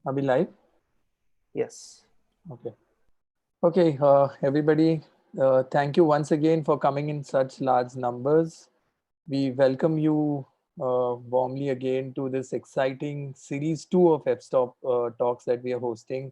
Are we live? Yes. Okay. Okay, everybody, thank you once again for coming in such large numbers. We welcome you warmly again to this exciting series two of F.Stop talks that we are hosting.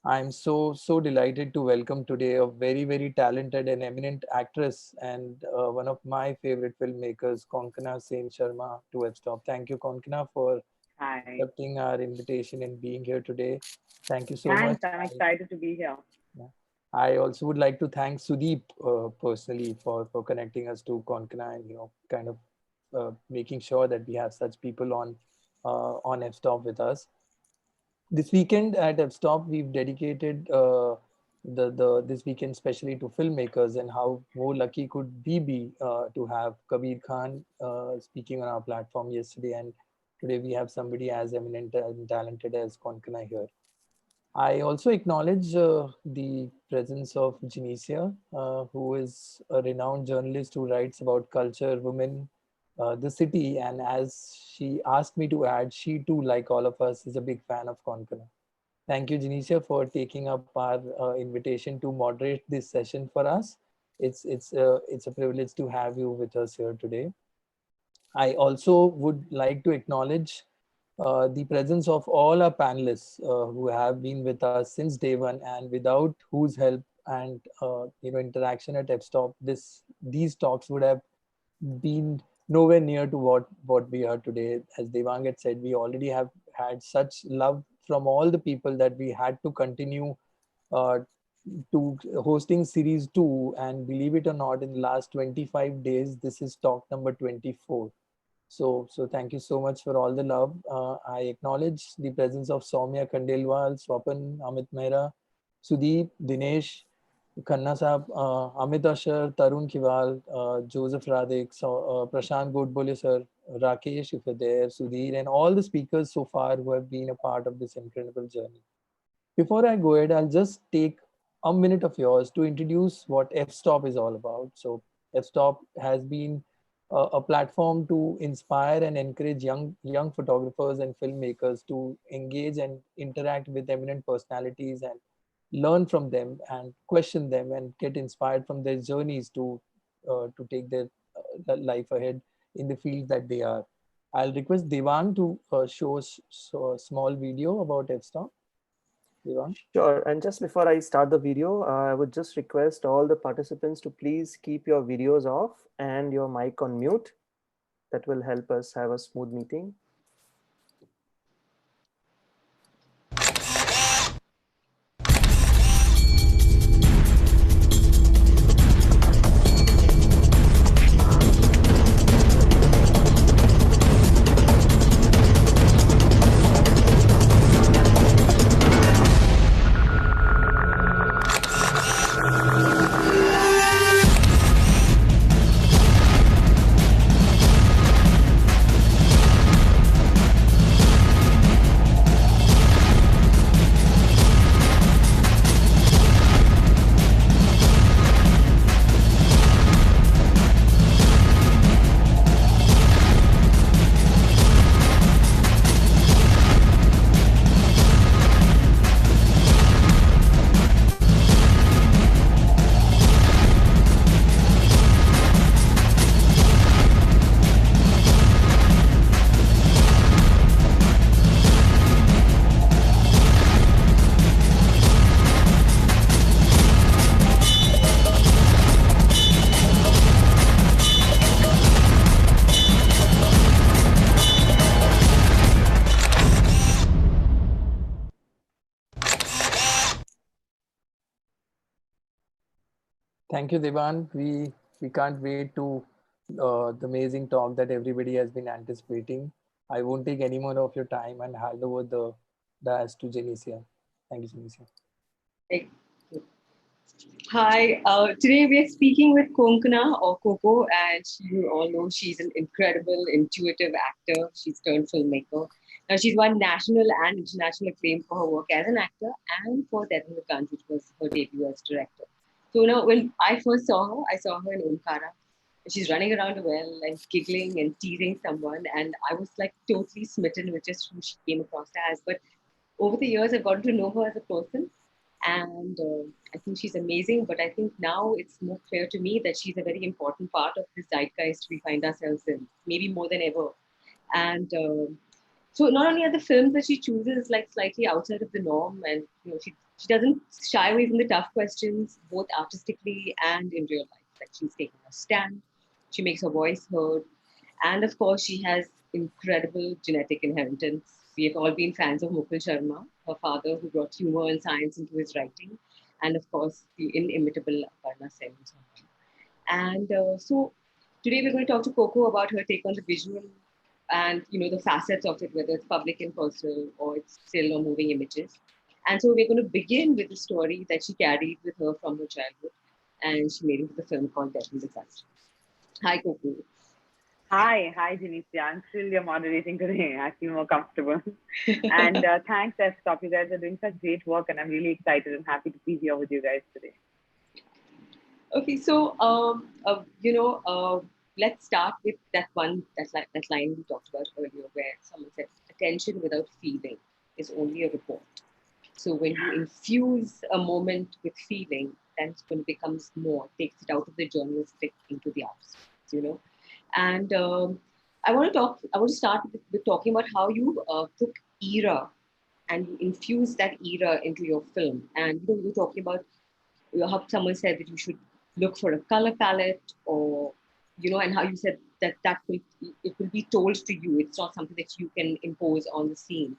I'm so delighted to welcome today a very talented and eminent actress and one of my favorite filmmakers, Konkana Sharma, to F.Stop. Thank you, Konkana, for Hi, accepting our invitation and being here today. Thank you so much. thanks. I'm excited to be here. Yeah. I also would like to thank Sudeep personally for connecting us to Konkana and kind of making sure that we have such people on F-Stop with us. This weekend at F-Stop, we've dedicated the this weekend especially to filmmakers, and how more lucky could we be to have Kabir Khan speaking on our platform yesterday, and today we have somebody as eminent and talented as Konkana here. I also acknowledge the presence of Genesia, who is a renowned journalist who writes about culture, women, the city, and as she asked me to add, she too, like all of us, is a big fan of Konkana. Thank you, Genesia, for taking up our invitation to moderate this session for us. It's a privilege to have you with us here today. I also would like to acknowledge the presence of all our panelists who have been with us since day one, and without whose help and interaction at F-Stop, these talks would have been nowhere near to what we are today. As Devang had said, we already have had such love from all the people that we had to continue uh, to hosting series 2, and believe it or not, in the last 25 days this is talk number 24. So thank you so much for all the love. I acknowledge the presence of Soumya Khandelwal, Swapan, Amit Mehra, Sudeep, Dinesh, Khanna Saab, Amit Asher, Tarun Kiwal, Joseph Radhik, Prashant Godbole sir, Rakesh, if you're there, Sudhir, and all the speakers so far who have been a part of this incredible journey. Before I go ahead, I'll just take a minute of yours to introduce what F-Stop is all about. So F-Stop has been a platform to inspire and encourage young photographers and filmmakers to engage and interact with eminent personalities and learn from them and question them and get inspired from their journeys to take their life ahead in the field that they are. I'll request Devang to show us a small video about F-Stop. Devang. Sure. And just before I start the video, I would just request all the participants to please keep your videos off and your mic on mute. That will help us have a smooth meeting. Thank you, Devan. We can't wait to the amazing talk that everybody has been anticipating. I won't take any more of your time and hand over the dais to Janicia. Thank you, Janicia. Thank you. Hi, today we are speaking with Konkana or Coco, and you all know she's an incredible, intuitive actor. She's turned filmmaker. Now, she's won national and international acclaim for her work as an actor and for Death in the Gun, which was her debut as director. So, when I first saw her, I saw her in Omkara. She's running around a well and giggling and teasing someone, and I was like totally smitten with just who she came across as. But over the years, I've gotten to know her as a person, and I think she's amazing. But I think now it's more clear to me that she's a very important part of this zeitgeist we find ourselves in, maybe more than ever. And so not only are the films that she chooses like slightly outside of the norm, and she doesn't shy away from the tough questions, both artistically and in real life. Like she's taking a stand, she makes her voice heard, and of course she has incredible genetic inheritance. We have all been fans of Mukul Sharma, her father, who brought humor and science into his writing, and of course the inimitable Aparna Sen. And so today we're going to talk to Coco about her take on the visual and the facets of it, whether it's public and personal or it's still or moving images. And so we're going to begin with the story that she carried with her from her childhood, and she made into the film called Death and Disaster. Hi, Coco. Hi, Janisha. I'm still your moderating today. I feel more comfortable. And thanks, F.Stop. You guys are doing such great work, and I'm really excited and happy to be here with you guys today. Okay, so let's start with that line we talked about earlier, where someone said, "Attention without feeling is only a report." So when you infuse a moment with feeling, then it's going to becomes more, takes it out of the journalistic into the arts. And I want to start with talking about how you took era and you infused that era into your film. And you were talking about how someone said that you should look for a color palette, or and how you said that it will be told to you. It's not something that you can impose on the scene.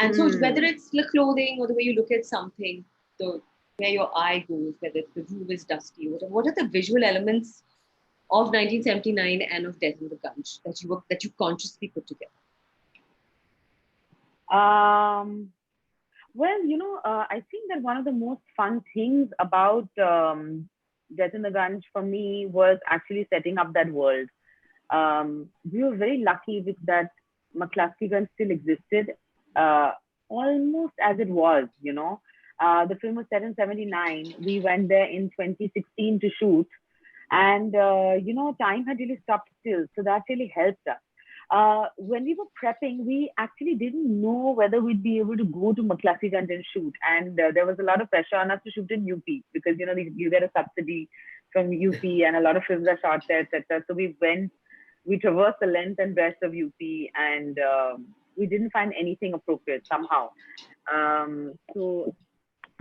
And so whether it's the clothing or the way you look at something, where your eye goes, whether the room is dusty, what are the visual elements of 1979 and of Death in the Gunch that you consciously put together? Well, I think that one of the most fun things about Death in the Gunch for me was actually setting up that world. We were very lucky with that. McCluskey Gun still existed, almost as it was. The film was set in 79. We went there in 2016 to shoot. And, time had really stopped still. So that really helped us. When we were prepping, we actually didn't know whether we'd be able to go to McCluskey-Ganj and shoot. And there was a lot of pressure on us to shoot in UP because, you get a subsidy from UP and a lot of films are shot there, etc. So we traversed the length and breadth of UP, and we didn't find anything appropriate somehow. So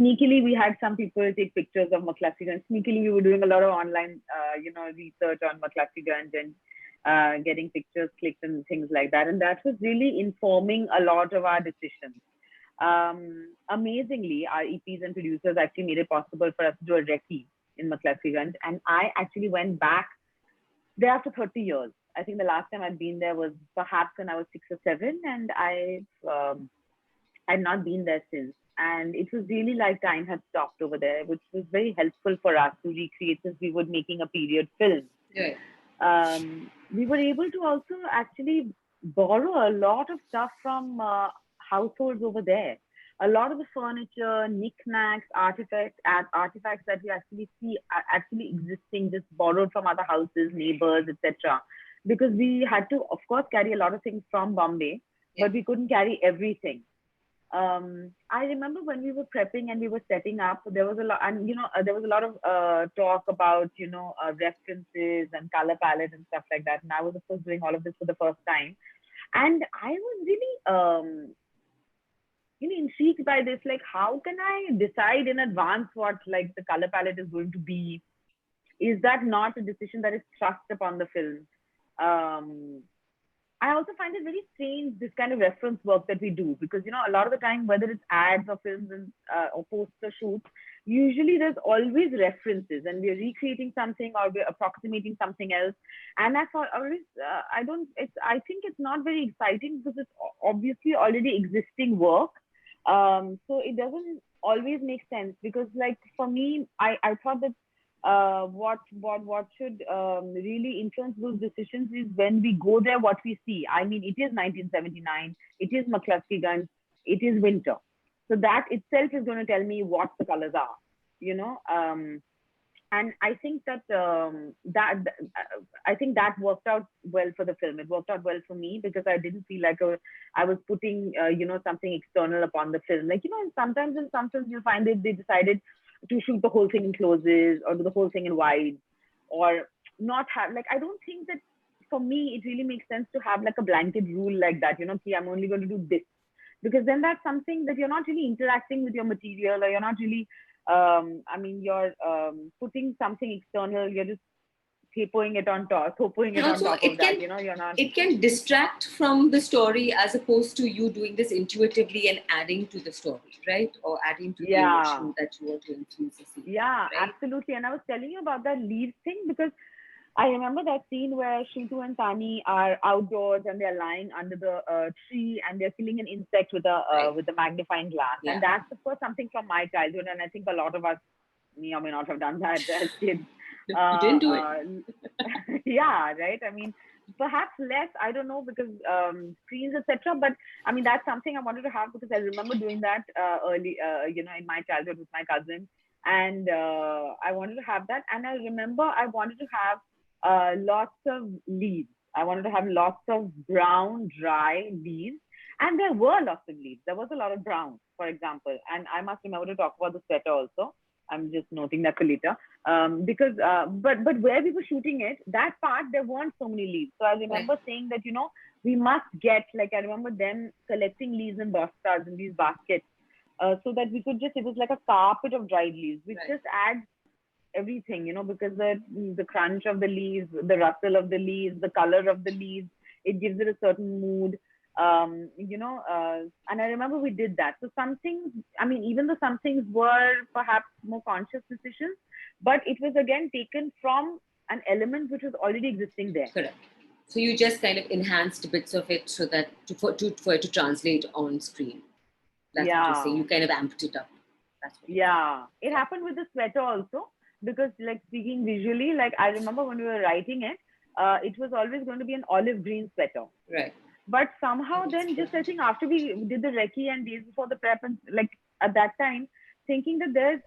sneakily, we had some people take pictures of McCluskey-Ganj. Sneakily, we were doing a lot of online, research on McCluskey-Ganj and getting pictures clicked and things like that. And that was really informing a lot of our decisions. Amazingly, our EPs and producers actually made it possible for us to do a recce in McCluskey-Ganj. And I actually went back there after 30 years. I think the last time I'd been there was perhaps when I was 6 or 7, and I'd not been there since. And it was really like time had stopped over there, which was very helpful for us to recreate since we were making a period film. Yeah. We were able to also actually borrow a lot of stuff from households over there. A lot of the furniture, knickknacks, artifacts that we actually see are actually existing, just borrowed from other houses, neighbors, etc. Because we had to, of course, carry a lot of things from Bombay, but we couldn't carry everything. I remember when we were prepping and we were setting up, there was a lot, and there was a lot of talk about references and color palette and stuff like that. And I was, of course, doing all of this for the first time, and I was really intrigued by this. Like, how can I decide in advance what like the color palette is going to be? Is that not a decision that is thrust upon the film? I also find it very strange, this kind of reference work that we do, because, a lot of the time, whether it's ads or films and, or poster shoots, usually there's always references and we're recreating something or we're approximating something else. And that's always, I think it's not very exciting because it's obviously already existing work. So it doesn't always make sense because, like, for me, I thought that what should really influence those decisions is when we go there, what we see. I mean, it is 1979, it is McCluskey-Ganj, it is winter. So that itself is going to tell me what the colors are, and I think that I think that worked out well for the film. It worked out well for me because I didn't feel like I was putting something external upon the film. Like sometimes in some films you find that they decided to shoot the whole thing in closes or do the whole thing in wide, or not have, like, I don't think that for me it really makes sense to have like a blanket rule like that. I'm only going to do this, because then that's something that you're not really interacting with your material, or you're not really you're putting something external, you're just toping it on top of that, you're not. It can distract from the story as opposed to you doing this intuitively and adding to the story, right? Or adding to the emotion that you want to infuse the scene. Yeah, right? absolutely. And I was telling you about that leaves thing because I remember that scene where Shintu and Tani are outdoors and they're lying under the tree and they're killing an insect with a magnifying glass. Yeah. And that's, of course, something from my childhood. And I think a lot of us may or may not have done that as kids. You didn't do it. Yeah, right. I mean, perhaps less, I don't know, because screens, etc. But I mean, that's something I wanted to have because I remember doing that early, in my childhood with my cousin. And I wanted to have that. And I remember I wanted to have lots of leaves. I wanted to have lots of brown, dry leaves. And there were lots of leaves. There was a lot of brown, for example. And I must remember to talk about the sweater also. I'm just noting that for later. Because, but where we were shooting it, that part, there weren't so many leaves. So I remember saying that, we must get, like, I remember them collecting leaves in bastas, in these baskets, so that we could just, it was like a carpet of dried leaves, which just adds everything, because the crunch of the leaves, the rustle of the leaves, the color of the leaves, it gives it a certain mood. And I remember we did that. So some things, I mean, even though some things were perhaps more conscious decisions, but it was again taken from an element which was already existing there. Correct. So you just kind of enhanced bits of it so that for it to translate on screen. That's what you're saying. You kind of amped it up. That's what it happened with the sweater also, because, like, speaking visually, like, I remember when we were writing it, it was always going to be an olive green sweater. Right. But somehow then just, I think after we did the recce and days before the prep, and like at that time, thinking that there's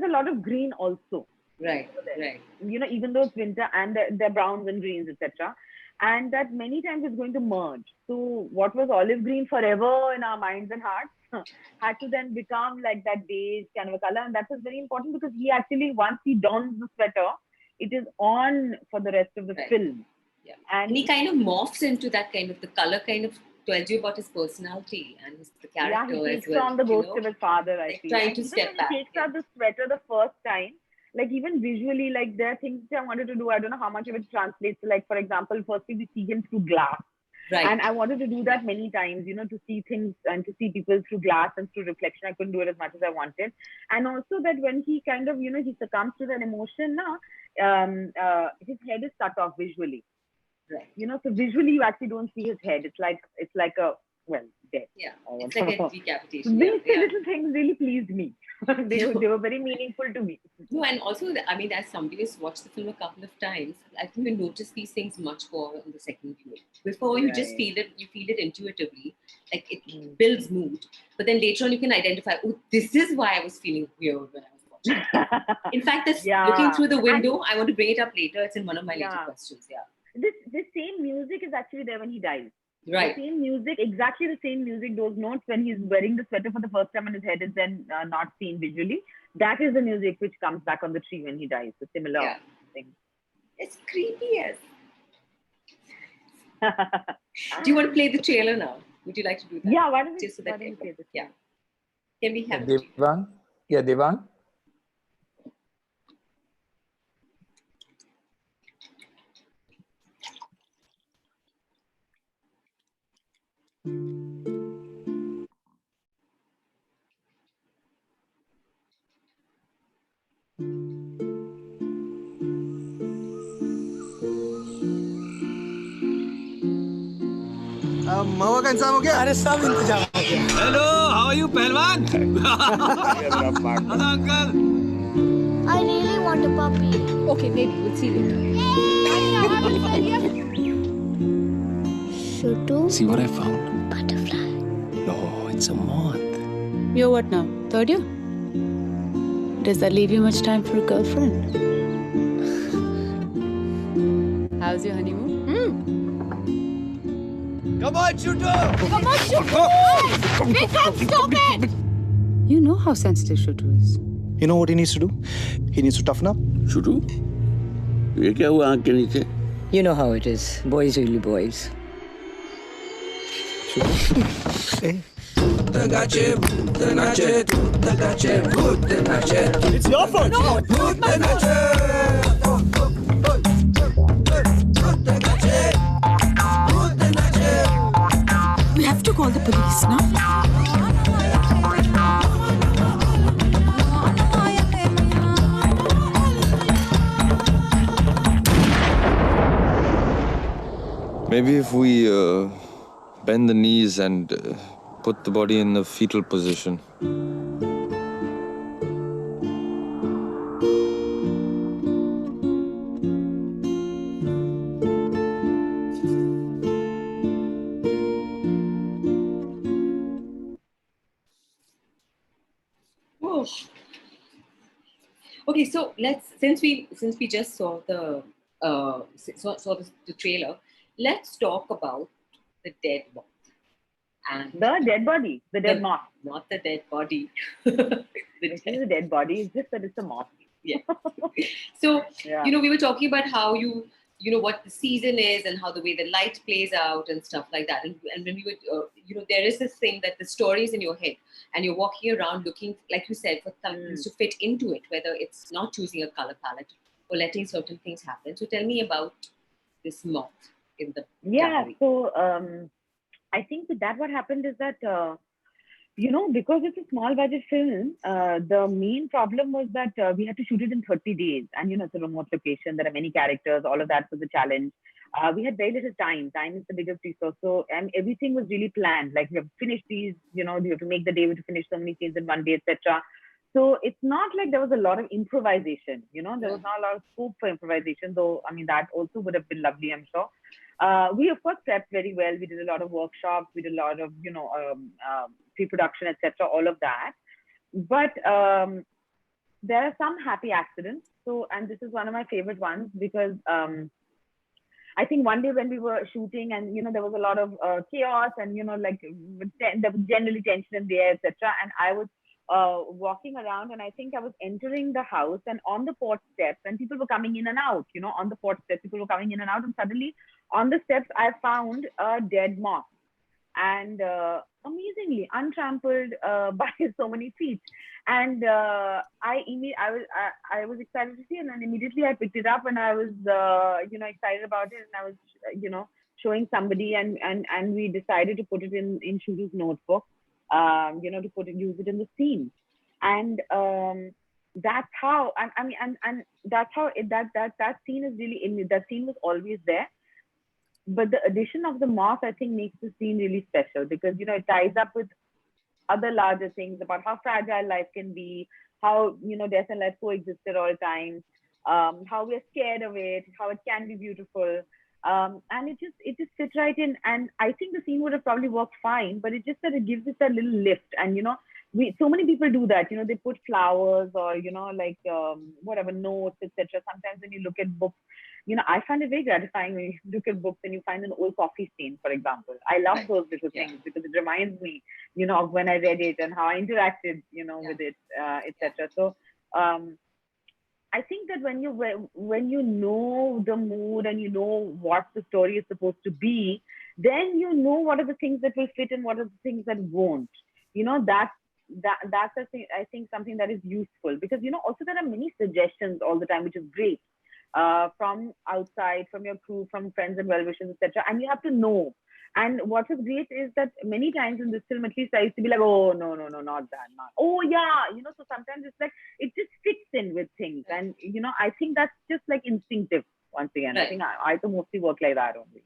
a lot of green also. Right. Even though it's winter and they're browns and greens, etc. And that many times it's going to merge. So what was olive green forever in our minds and hearts had to then become like that beige kind of a color. And that was very important because he actually, once he dons the sweater, it is on for the rest of the film. Yeah. And he kind of morphs into that kind of, the color kind of tells you about his personality and the character as well. Yeah, he takes on the ghost of his father, I feel. Trying to step back. He takes out the sweater the first time, like even visually, like there are things I wanted to do. I don't know how much of it translates. Like, for example, firstly we see him through glass. Right. And I wanted to do that many times, to see things and to see people through glass and through reflection. I couldn't do it as much as I wanted. And also that when he kind of, he succumbs to that emotion now, his head is cut off visually. Right. So visually you actually don't see his head. It's like dead. Yeah. It's like a decapitation. These little things really pleased me. they were very meaningful to me. No, and also, I mean, as somebody who's watched the film a couple of times, I think you notice these things much more on the second viewing. Before you just feel it intuitively, like it builds mood. But then later on you can identify, oh, this is why I was feeling weird when I was watching. In fact, that's looking through the window. I want to bring it up later. It's in one of my later questions. Yeah. This same music is actually there when he dies. Right. The same music, exactly the same music, those notes when he's wearing the sweater for the first time and his head is then not seen visually. That is the music which comes back on the tree when he dies. A similar thing. It's creepy as. Do you want to play the trailer now? Would you like to do that? Yeah, why don't we, just so that play this? Yeah. Can we have Devang? Yeah, Devang? मवा का इंतजाम हो गया? अरे सब इंतजाम हो गया। Hello, how are you पहलवान? Hello uncle. I really want a puppy. Okay, maybe we'll see later. Shoto? See what I found? Butterfly. No, it's a moth. You're what now? Third year? Does that leave you much time for a girlfriend? How's your honeymoon? Come on, shoot Come on, Shutu! Stop it! You know how sensitive Shutu is. You know what he needs to do? He needs to toughen up. शुरू ये क्या हुआ आँख के नीचे? You know how it is. Boys will be boys. It's your fault. No! We have to call the police now. Maybe if we bend the knees and put the body in the fetal position. Oh. Okay, so since we just saw the trailer, let's talk about the dead moth. And The dead body, the dead moth. Not the dead body. It is a dead body. It's just that it's a moth. Yeah. So, Yeah. we were talking about how what the season is and how the way the light plays out and stuff like that. And when we were, there is this thing that the story is in your head and you're walking around looking, like you said, for things to fit into it, whether it's not choosing a color palette or letting certain things happen. So tell me about this moth in the gallery. So I think with that, what happened is that, because it's a small budget film, the main problem was that we had to shoot it in 30 days. And, it's a remote location. There are many characters. All of that was a challenge. We had very little time. Time is the biggest resource. So, and everything was really planned. Like, we have to finish these, you have to make the day, we have to finish so many scenes in one day, etc. So it's not like there was a lot of improvisation. There was not a lot of scope for improvisation, though, I mean, that also would have been lovely, I'm sure. We, of course, prepped very well. We did a lot of workshops. We did a lot of, pre-production, etc., all of that. But there are some happy accidents. So, and this is one of my favorite ones because I think one day when we were shooting and, there was a lot of chaos and, there was generally tension in the air, etc. And I was walking around and I think I was entering the house and on the porch steps and people were coming in and out, on the porch steps, people were coming in and out and suddenly on the steps, I found a dead moth and amazingly untrampled by so many feet. And I was excited to see it and immediately I picked it up and I was, excited about it and I was, showing somebody and we decided to put it in Shuru's notebook. To use it in the scene, and that's how. And that's how that scene is really in. That scene was always there, but the addition of the moth, I think, makes the scene really special because it ties up with other larger things about how fragile life can be, how death and life coexist at all times, how we're scared of it, how it can be beautiful. And it just fits right in. And I think the scene would have probably worked fine, but it just that it gives it a little lift. And, so many people do that, they put flowers or, whatever, notes, etc. Sometimes when you look at books, I find it very gratifying when you look at books and you find an old coffee stain, for example. I love those little things because it reminds me, of when I read it and how I interacted, with it, etc. So, I think that when you know the mood and you know what the story is supposed to be, then you know what are the things that will fit and what are the things that won't. That's I think something that is useful because also there are many suggestions all the time, which is great from outside, from your crew, from friends and well-wishers, etc. And you have to know. And what is great is that many times in this film, at least I used to be like, oh, no, not that. Oh, yeah. So sometimes it's like, it just fits in with things. And, I think that's just like instinctive once again. Right. I think I mostly work like that only.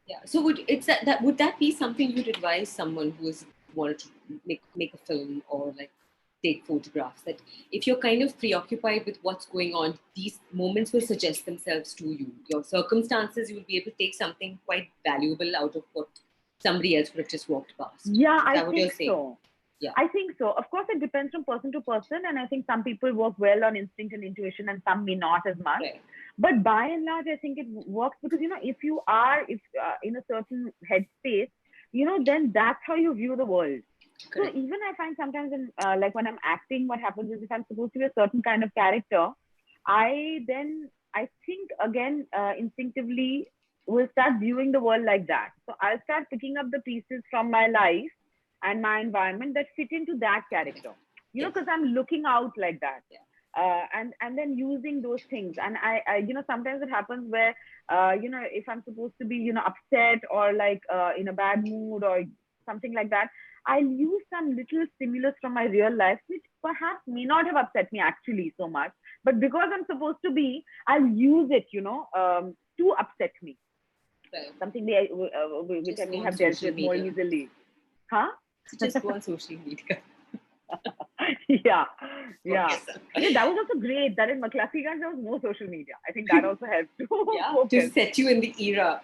Yeah. So would that be something you'd advise someone who is wanted to make a film or like take photographs, that if you're kind of preoccupied with what's going on, these moments will suggest themselves to you. Your circumstances, you will be able to take something quite valuable out of what somebody else would have just walked past. Yeah, I think so. Yeah, I think so. Of course, it depends from person to person. And I think some people work well on instinct and intuition and some may not as much. Right. But by and large, I think it works because, if you are in a certain headspace, then that's how you view the world. Correct. So even I find sometimes like when I'm acting, what happens is if I'm supposed to be a certain kind of character, I think again instinctively will start viewing the world like that. So I'll start picking up the pieces from my life and my environment that fit into that character. Because I'm looking out like that. Yeah. And then using those things. And I sometimes it happens where, if I'm supposed to be, upset or like in a bad mood or something like that, I'll use some little stimulus from my real life, which perhaps may not have upset me actually so much. But because I'm supposed to be, I'll use it, to upset me. Right. Something which I may have dealt with more easily. Huh? So just go on social media. Yeah. Okay, That was also great. That in McCluskey there was no social media. I think that also helped to focus. To set you in the era.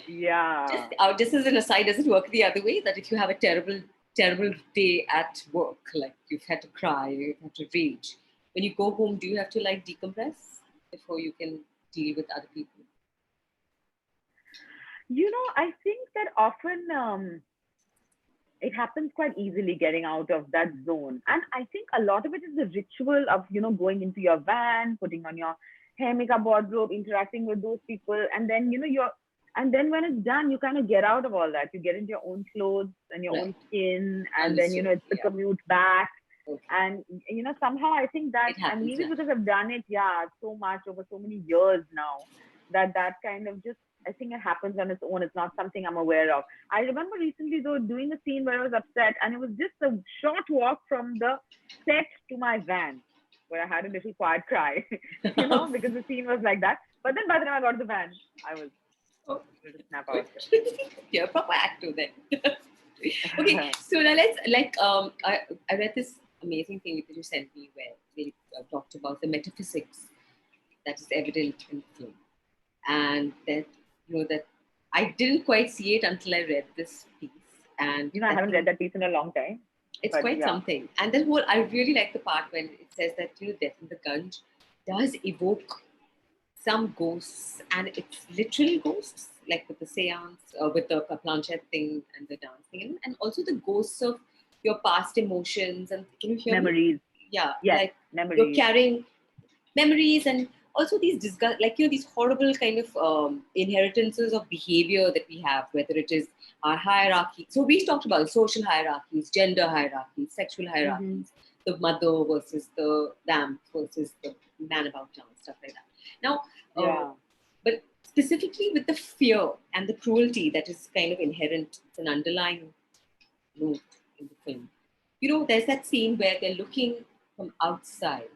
Yeah. Just as an aside, does it work the other way? That if you have a terrible day at work, like you've had to cry, you've had to rage, when you go home, do you have to like decompress before you can deal with other people? I think that often it happens quite easily getting out of that zone. And I think a lot of it is the ritual of, going into your van, putting on your hair, makeup, wardrobe, interacting with those people. And then, and then when it's done, you kind of get out of all that. You get into your own clothes and your own skin. And then, it's the commute back. Okay. And, somehow I think that, and maybe because I've done it, so much over so many years now, that kind of just, I think it happens on its own. It's not something I'm aware of. I remember recently, though, doing a scene where I was upset, and it was just a short walk from the set to my van, where I had a little quiet cry, because the scene was like that. But then by the time I got to the van, I was able to snap out. You're a proper actor then. Okay, so now I read this amazing thing that you sent me where they talked about the metaphysics that is evident in the film. And that, that I didn't quite see it until I read this piece. And I haven't read that piece in a long time. It's quite something. And then I really like the part when it says that, Death in the Gunj does evoke some ghosts, and it's literal ghosts, like with the seance, with the planchette thing and the dance thing, and also the ghosts of your past emotions. And can you hear memories? Me? Yeah, like memories. You're carrying memories, and also these these horrible kind of inheritances of behavior that we have, whether it is our hierarchy. So we talked about social hierarchies, gender hierarchies, sexual hierarchies, the mother versus the lamp versus the man about town, stuff like that. Now, but specifically with the fear and the cruelty that is kind of inherent, it's an underlying note in the film. There's that scene where they're looking from outside,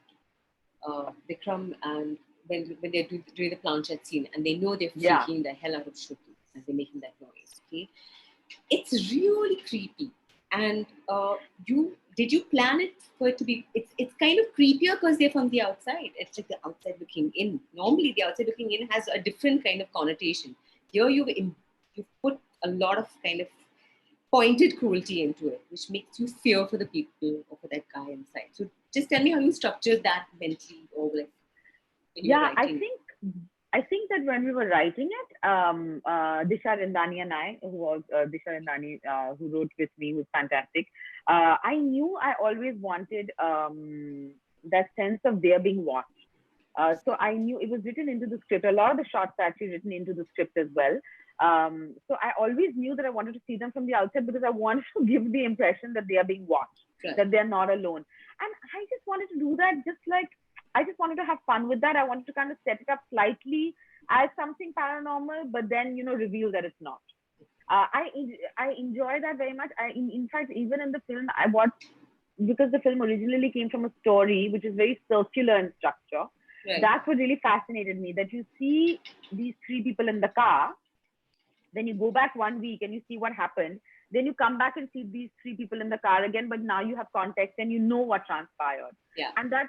Vikram, and when they're doing the planchette scene, and they know they're freaking the hell out of Shruti, and they're making that noise. Okay, it's really creepy. And did you plan it for it to be? It's kind of creepier because they're from the outside. It's like the outside looking in. Normally, the outside looking in has a different kind of connotation. Here, you've put a lot of kind of pointed cruelty into it, which makes you fear for the people or for that guy inside. So just tell me how you structured that mentally, or like when you were writing. I think that when we were writing it, Disha Rindani and I, who was Disha Rindani, who wrote with me, who's fantastic. I knew I always wanted that sense of their being watched. So I knew it was written into the script. A lot of the shots are actually written into the script as well. So I always knew that I wanted to see them from the outside because I wanted to give the impression that they are being watched, that they're not alone. And I just wanted to do that, I just wanted to have fun with that. I wanted to kind of set it up slightly as something paranormal, but then, reveal that it's not. I enjoy that very much. In fact, even in the film, because the film originally came from a story which is very circular in structure. Right. That's what really fascinated me, that you see these three people in the car, then you go back 1 week and you see what happened. Then you come back and see these three people in the car again, but now you have context and you know what transpired. Yeah. And that,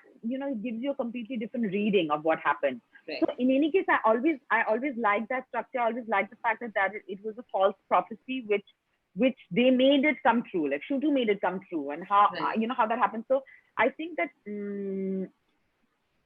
gives you a completely different reading of what happened. Right. So in any case, I always liked that structure. I always liked the fact that it was a false prophecy, which they made it come true. Like Shutu made it come true, and how, how that happened. So I think that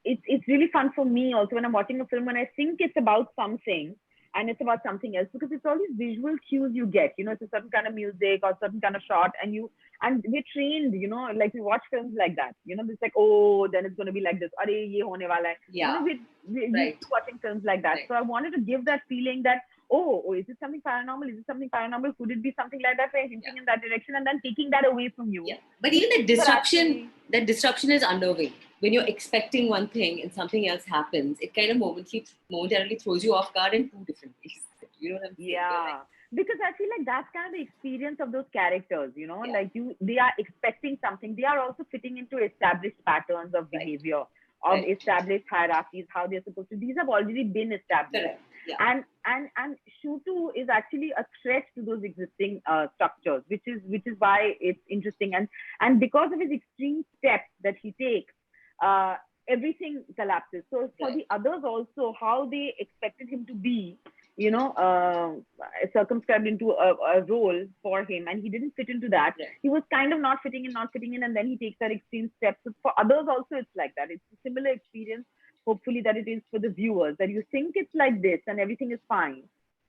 it's really fun for me also when I'm watching a film and I think it's about something and it's about something else, because it's all these visual cues you get. It's a certain kind of music or certain kind of shot, and we're trained, like we watch films like that. It's like, oh, then it's going to be like this. Are ye hone wala hai. Yeah. We're used to watching films like that. So I wanted to give that feeling that, oh, is it something paranormal? Is it something paranormal? Could it be something like that? We're hinting in that direction and then taking that away from you. Yeah. But even that disruption is unnerving. When you're expecting one thing and something else happens, it kind of momentarily throws you off guard in two different ways. You know what I'm saying? Yeah. Because I feel like that's kind of the experience of those characters, like they are expecting something. They are also fitting into established patterns of behavior, of established hierarchies, how they're supposed to. These have already been established. Correct. Yeah. And Shutu is actually a threat to those existing structures, which is why it's interesting. And because of his extreme steps that he takes, everything collapses. So for the others also, how they expected him to be, circumscribed into a role for him, and he didn't fit into that. He was kind of not fitting in, and then he takes that extreme steps. So for others also, it's like that. It's a similar experience, hopefully, that it is for the viewers, that you think it's like this and everything is fine,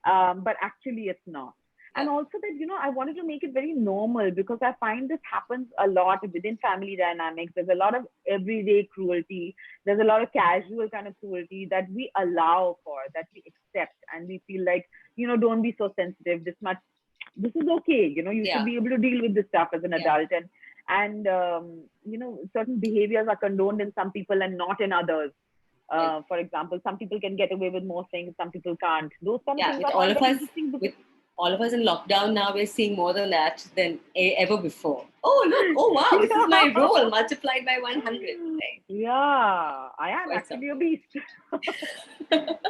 but actually it's not. And also that, I wanted to make it very normal, because I find this happens a lot within family dynamics. There's a lot of everyday cruelty. There's a lot of casual kind of cruelty that we allow for, that we accept. And we feel like, don't be so sensitive. This is okay. You should be able to deal with this stuff as an adult. And certain behaviors are condoned in some people and not in others. For example, some people can get away with more things, some people can't. Those kind of things with all of us in lockdown now, we're seeing more than that than ever before. Oh, look. Oh, wow. This is my role multiplied by 100. Right? Yeah. I am actually a beast.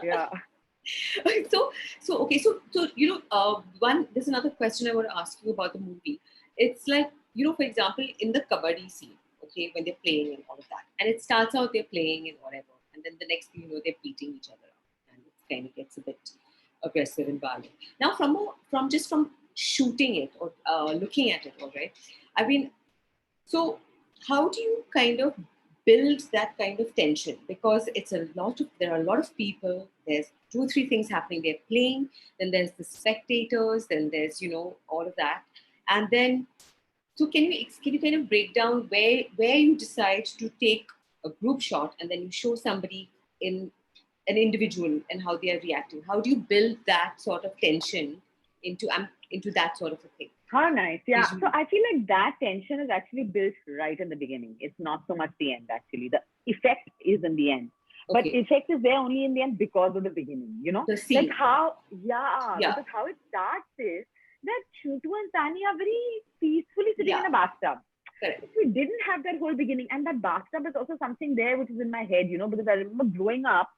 Yeah. So, there's another question I want to ask you about the movie. It's like, for example, in the kabaddi scene, okay, when they're playing and all of that, and it starts out they're playing and whatever, and then the next thing they're beating each other up, and it kind of gets a bit aggressive and violent. Now, from shooting it or looking at it, all right. I mean, so how do you kind of build that kind of tension? Because there are a lot of people. There's 2 or 3 things happening. They're playing. Then there's the spectators. Then there's all of that. And then, so can you kind of break down where you decide to take a group shot and then you show somebody in an individual and how they are reacting? How do you build that sort of tension into that sort of a thing? How nice. Yeah. So I feel like that tension is actually built right in the beginning. It's not so much the end, actually. The effect is in the end. Okay. But effect is there only in the end because of the beginning, The scene. Like how, because how it starts is that Shutu and Tani are very peacefully sitting in a bathtub. Correct. If we didn't have that whole beginning, and that bathtub is also something there which is in my head, because I remember growing up,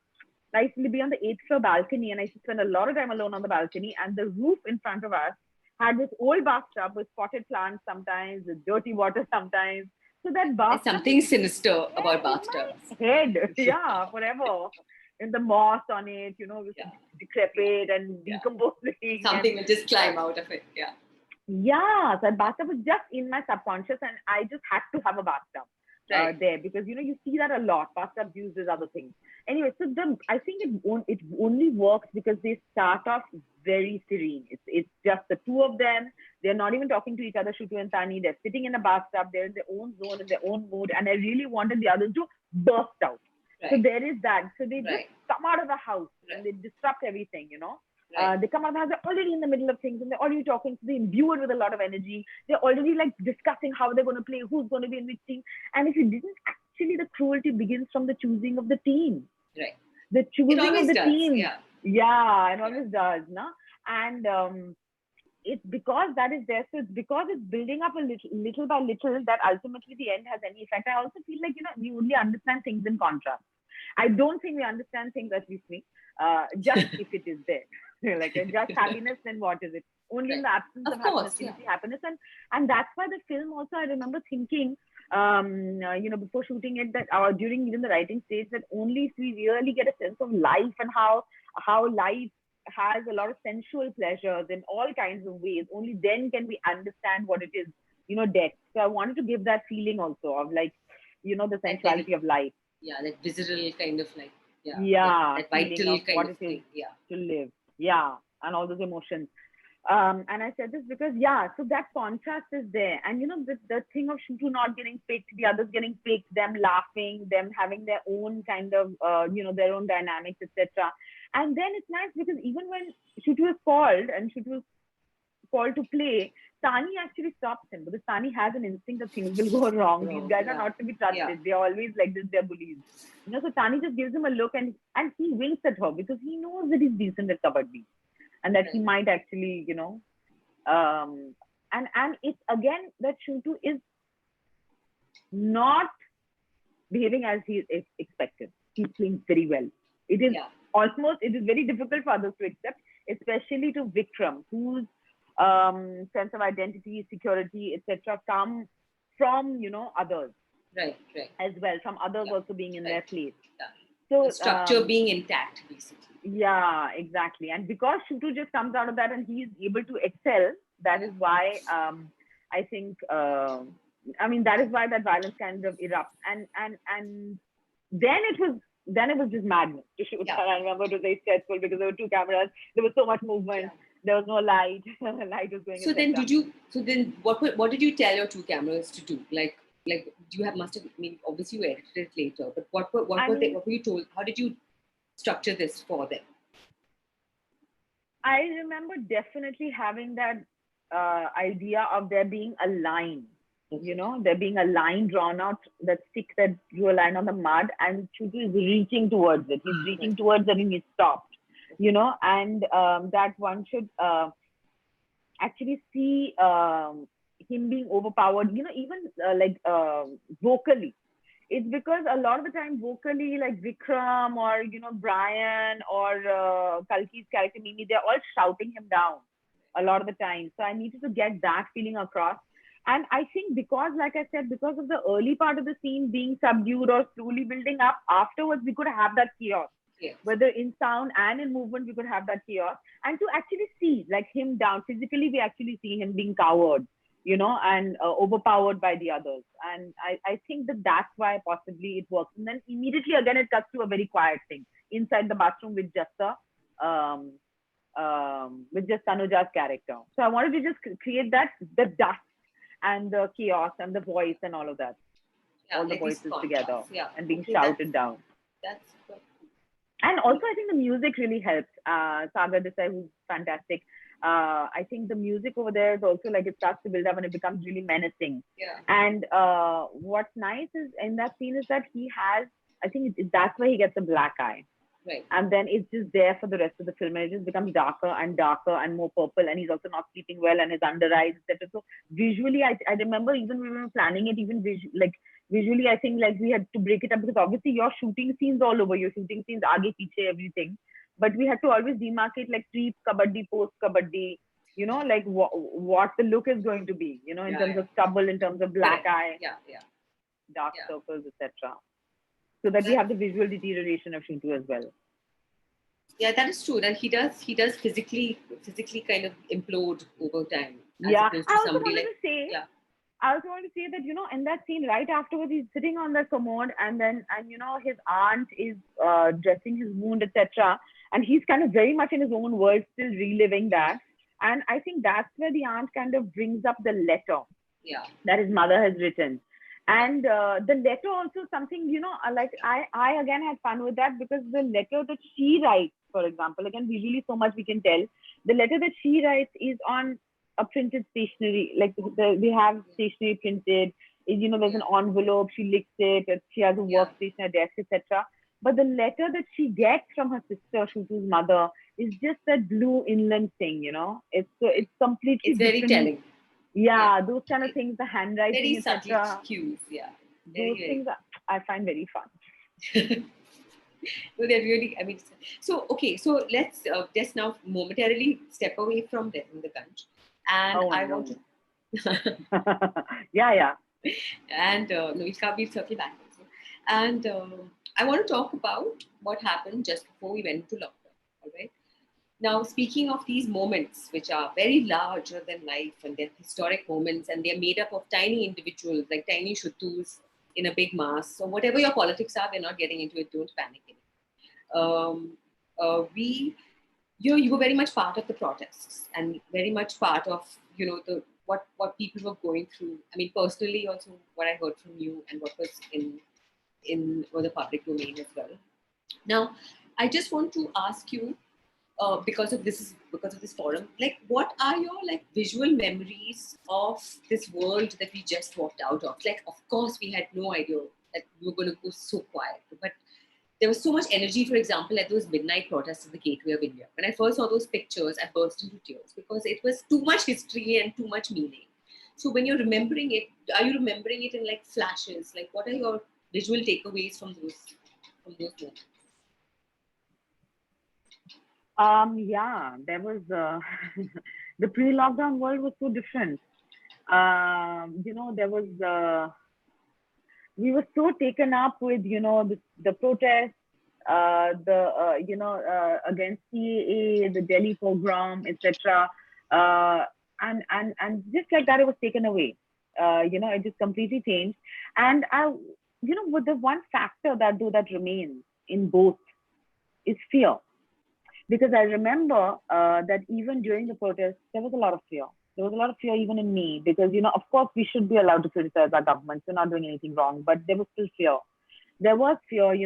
I used to be on the 8th floor balcony, and I used to spend a lot of time alone on the balcony, and the roof in front of us had this old bathtub with potted plants sometimes, with dirty water sometimes. So that bathtub... There's something sinister about bathtubs. Head, forever. And the moss on it, decrepit and decomposing. Something will just climb out of it, Yeah, so that bathtub was just in my subconscious, and I just had to have a bathtub. There, because you see that a lot. Bathtubs used as other things. Anyway, so I think it only works because they start off very serene. It's just the 2 of them. They're not even talking to each other, Shutu and Tani. They're sitting in a bathtub. They're in their own zone, in their own mood. And I really wanted the others to burst out. Right. So there is that. So they just come out of the house and they disrupt everything, They come out of the house, they're already in the middle of things and they're already talking, so they're imbued with a lot of energy. They're already like discussing how they're going to play, who's going to be in which team. And if you didn't, actually the cruelty begins from the choosing of the team. Right. The choosing of the team. Yeah, it always does. No? And it's because that is there. So it's because it's building up a little by little that ultimately the end has any effect. I also feel like, we only understand things in contrast. I don't think we understand things, at least me, just if it is there. Like just happiness, then what is it? Only in the absence of happiness can you see happiness. And that's why the film also, I remember thinking, before shooting it, that during even the writing stage, that only if we really get a sense of life and how life has a lot of sensual pleasures in all kinds of ways, only then can we understand what it is, death. So I wanted to give that feeling also of like, the sensuality of life. Yeah, that visceral kind of like, that vital feeling of kind what of it is thing. Yeah. to live. And all those emotions. And I said this because, so that contrast is there. And, the thing of Shutu not getting picked, the others getting picked, them laughing, them having their own kind of, their own dynamics, etc. And then it's nice because even when Shutu is called and Shutu is called to play, Tani actually stops him because Tani has an instinct that things will go wrong. These guys are not to be trusted. They're always like this, they're bullies. So Tani just gives him a look and he winks at her because he knows that he's decent at kabaddi. And that he might actually, and it's again that Shutu is not behaving as he is expected. He's playing very well. It is it is very difficult for others to accept, especially to Vikram, whose sense of identity, security, etc. come from, others. Right. As well, from others also being in their place. So the structure being intact, basically. Yeah, exactly. And because Shutu just comes out of that and he is able to excel, that is why I think that is why that violence kind of erupts. And then it was just madness to shoot. And I remember it was very stressful because there were 2 cameras, there was so much movement, there was no light, light was going. So then what did you tell your 2 cameras to do? Like you must have, obviously you edited it later, but what were you told? How did you structure this for them? I remember definitely having that idea of there being a line, there being a line drawn out, that stick that drew a line on the mud, and Shutu is reaching towards it. He's reaching towards it and he's stopped, and that one should actually see him being overpowered, even vocally. It's because a lot of the time vocally, like Vikram or, Brian or Kalki's character, Mimi, they're all shouting him down a lot of the time. So I needed to get that feeling across. And I think because, like I said, because of the early part of the scene being subdued or slowly building up, afterwards we could have that chaos. Yes. Whether in sound and in movement, we could have that chaos. And to actually see like him down, physically, we actually see him being cowered, and overpowered by the others. And I think that's why possibly it works. And then immediately again, it cuts to a very quiet thing inside the bathroom with just Tanuja's character. So I wanted to just create the dust and the chaos and the voice and all of that. All the voices together and being shouted down. That's quite cool. And also, I think the music really helps. Sagar Desai, who's fantastic. I think the music over there is also like it starts to build up and it becomes really menacing. Yeah. And what's nice is in that scene is that he has, I think that's why he gets a black eye. Right. And then it's just there for the rest of the film. And it just becomes darker and darker and more purple. And he's also not sleeping well and his under eyes, etc. So visually, I remember even we were planning it, even visually, I think like we had to break it up because obviously you're shooting scenes all over. You're shooting scenes, aage, piche, everything. But we had to always demarcate like pre-kabaddi, post-kabaddi, like what the look is going to be, in terms of stubble, in terms of black eye, dark circles, etc. So that we have the visual deterioration of Shutu as well. Yeah, that is true. That he does physically kind of implode over time. I also want to say that, in that scene right afterwards, he's sitting on the commode and his aunt is dressing his wound, etc. And he's kind of very much in his own world, still reliving that. And I think that's where the aunt kind of brings up the letter that his mother has written. And the letter also something, like I again had fun with that because the letter that she writes, for example, again, visually so much we can tell. The letter that she writes is on a printed stationery, like they have stationery printed. There's an envelope, she licks it, she has a workstation, a desk, etc. But the letter that she gets from her sister, Shutu's mother, is just that blue inland thing, It's completely it's very different. telling. Yeah, those kind of things, the handwriting, very etc. subtle cues, Those things I find very fun. No, they're really, so let's just now momentarily step away from Death in the Gunj. And want to... yeah. And we'll circle back also. And I want to talk about what happened just before we went into lockdown, all right? Now, speaking of these moments, which are very larger than life and they're historic moments and they're made up of tiny individuals, like tiny Shutus in a big mass. So whatever your politics are, we're not getting into it. Don't panic. You were very much part of the protests and very much part of, what people were going through. I mean, personally, also what I heard from you and what was in the public domain as well. Now, I just want to ask you, because of this forum, like, what are your visual memories of this world that we just walked out of? Like, of course, we had no idea that we were going to go so quiet, but there was so much energy, for example, at those midnight protests at the Gateway of India. When I first saw those pictures, I burst into tears because it was too much history and too much meaning. So when you're remembering it, are you remembering it in flashes? Like, what are your visual takeaways from those moments? Yeah, there was the pre-lockdown world was so different. There was we were so taken up with the protests, against CAA, the Delhi pogrom, etc. And just like that, it was taken away. It just completely changed. And with the one factor that remains in both is fear. Because I remember that even during the protests, there was a lot of fear. There was a lot of fear even in me because, of course, we should be allowed to criticize our governments. We're not doing anything wrong, but there was still fear. There was fear,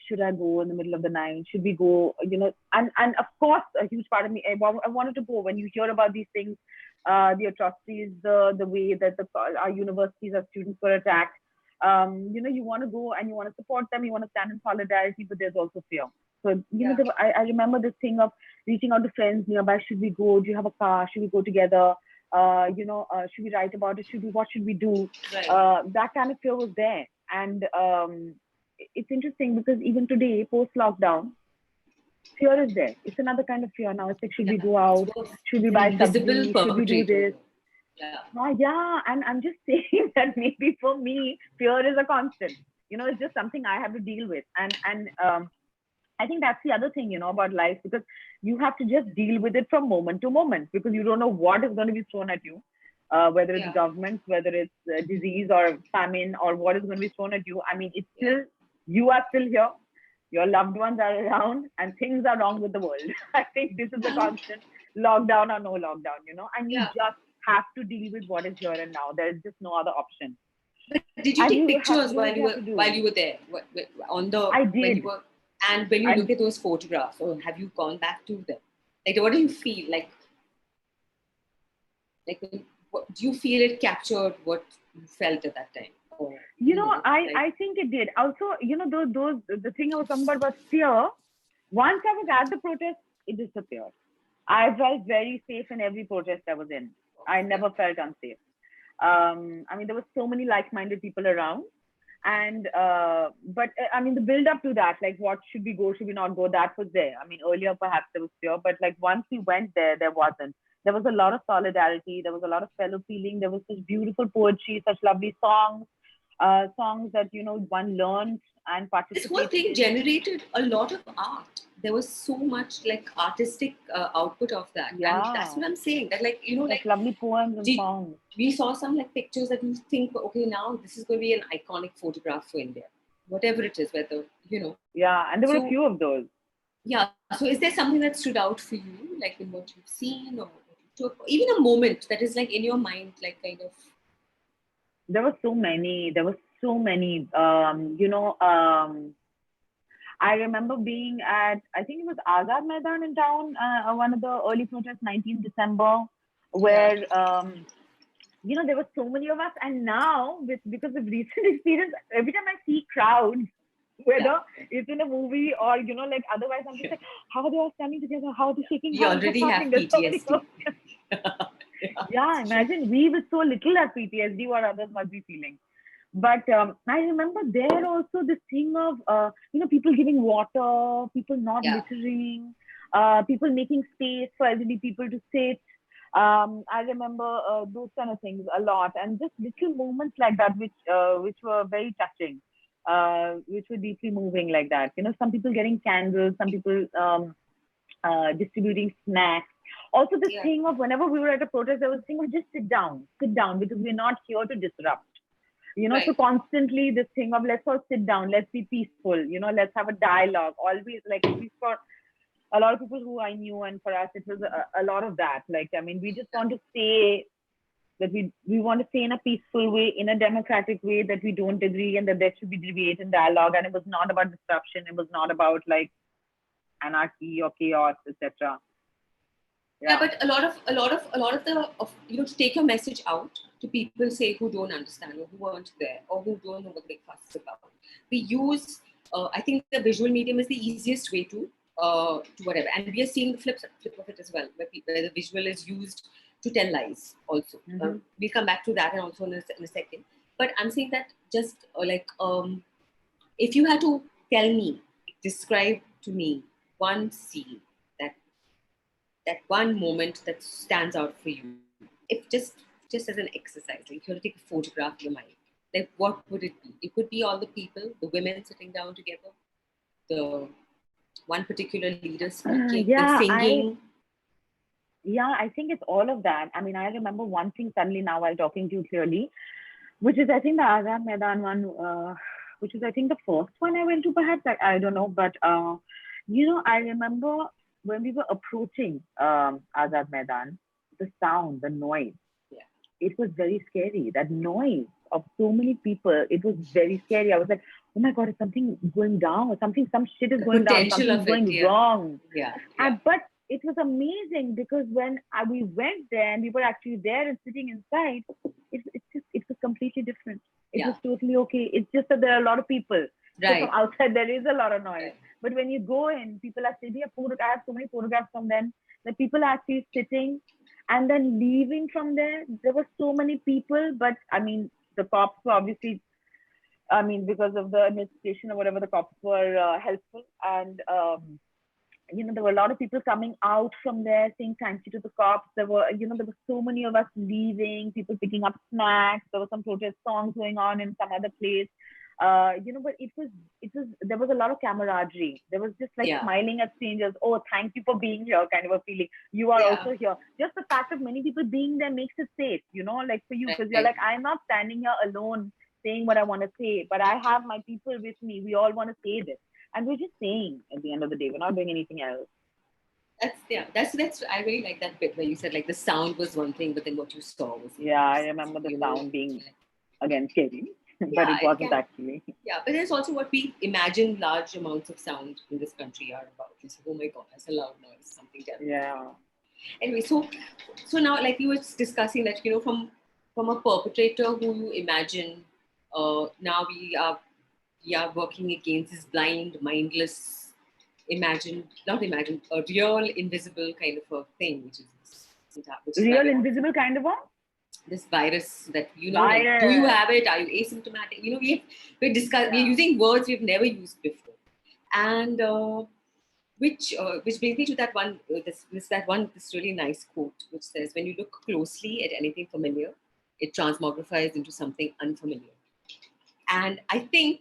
should I go in the middle of the night? Should we go, and of course, a huge part of me, I wanted to go. When you hear about these things, the atrocities, the way that our universities, our students were attacked, you want to go and you want to support them, you want to stand in solidarity, but there's also fear. So, I remember this thing of reaching out to friends nearby. Should we go? Do you have a car? Should we go together? Should we write about it? What should we do? Right. That kind of fear was there. And it's interesting because even today, post-lockdown, fear is there. It's another kind of fear now. It's like, should we go out? Should we buy sabzi? Should we do this? Yeah. And I'm just saying that maybe for me, fear is a constant. It's just something I have to deal with. And I think that's the other thing, about life, because you have to just deal with it from moment to moment because you don't know what is going to be thrown at you, whether it's government, whether it's disease or famine or what is going to be thrown at you. I mean, it's still, you are still here, your loved ones are around, and things are wrong with the world. I think this is the constant, lockdown or no lockdown, and you just have to deal with what is here and now. There is just no other option. But did you take pictures while you were there? I did. And when you look at those photographs, or have you gone back to them? What do you feel like? Do you feel it captured what you felt at that time? Or, I think it did. Also, the thing I was talking about fear. Once I was at the protest, it disappeared. I felt very safe in every protest I was in. I never felt unsafe. There were so many like-minded people around. And but the build up to that, what should we go, should we not go, that was there. Earlier perhaps there was fear, but once we went there wasn't. There was a lot of solidarity, there was a lot of fellow feeling, there was such beautiful poetry, such lovely songs that one learned and participated. This whole thing generated a lot of art. There was so much artistic output of that. Yeah. And that's what I'm saying. That lovely poems and songs. We saw some pictures that you think, okay, now this is going to be an iconic photograph for India. Whatever it is, whether, Yeah, and there were a few of those. Yeah. So is there something that stood out for you, in what you've seen, or even a moment that is in your mind, kind of? There were so many. I remember being at, I think it was Azad Maidan in town, one of the early protests, 19th December, where, there were so many of us. And now, because of recent experience, every time I see crowds, whether it's in a movie or, otherwise, I'm just like, how are they all standing together? How are they shaking hands? You already have PTSD. Yeah, imagine we with so little as PTSD, what others must be feeling. But I remember there also this thing of, people giving water, people not littering, people making space for elderly people to sit. I remember those kind of things a lot, and just little moments like that, which were very touching, which were deeply moving like that. Some people getting candles, some people distributing snacks. Also, this thing of whenever we were at a protest, there was a thing of just sit down, because we're not here to disrupt. So constantly this thing of let's all sit down, let's be peaceful, let's have a dialogue. Always, like, at least for a lot of people who I knew, and for us, it was a lot of that. Like, I mean, we just want to say that we want to say in a peaceful way, in a democratic way, that we don't agree and that there should be debate and dialogue. And it was not about disruption. It was not about like anarchy or chaos, etc. Yeah, but a lot of to take your message out to people, say, who don't understand or who weren't there or who don't know what the fuss is about. We use, I think the visual medium is the easiest way to whatever, and we are seeing the flip of it as well, where the visual is used to tell lies also. We'll come back to that and also in a second. But I'm saying that just if you had to describe to me one scene, that one moment that stands out for you, if just as an exercise, like you have to take a photograph of your mind, like what would it be? It could be all the people, the women sitting down together, the one particular leader speaking, singing. I think it's all of that. I mean, I remember one thing suddenly now while talking to you clearly, which is, I think, the Azad Maidan one, which is, I think, the first one I went to, perhaps. I don't know. But, I remember when we were approaching Azad Maidan, the sound, the noise, it was very scary. That noise of so many people, it was very scary. I was like, oh my God, is something going down? Or some shit is going down. Something's going wrong. But it was amazing because when we went there and we were actually there and sitting inside, it was completely different. It was totally okay. It's just that there are a lot of people. Right. So from outside, there is a lot of noise. But when you go in, people are sitting. I have so many photographs from them that people are actually sitting and then leaving from there. There were so many people, but I mean, the cops were obviously, because of the administration or whatever, the cops were helpful. And, there were a lot of people coming out from there saying thank you to the cops. There were so many of us leaving, people picking up snacks. There were some protest songs going on in some other place. But it was, there was a lot of camaraderie. There was just like smiling at strangers. Oh, thank you for being here, kind of a feeling. You are also here. Just the fact of many people being there makes it safe, like for you, because you're like, I'm not standing here alone saying what I want to say, but I have my people with me. We all want to say this. And we're just saying at the end of the day, we're not doing anything else. That's I really like that bit where you said like the sound was one thing, but then what you saw was I remember the sound being again scary. But it wasn't actually. Yeah, but there's also what we imagine large amounts of sound in this country are about. We say, oh my God, that's a loud noise, something terrible. Yeah. Anyway, so now, like we were discussing that, from a perpetrator who you imagine, now we are working against this blind, mindless, a real invisible kind of a thing, which is real invisible kind of a. This virus that like, do you have it? Are you asymptomatic? We're using words we've never used before, and which brings me to that one this really nice quote which says, when you look closely at anything familiar, it transmogrifies into something unfamiliar. And I think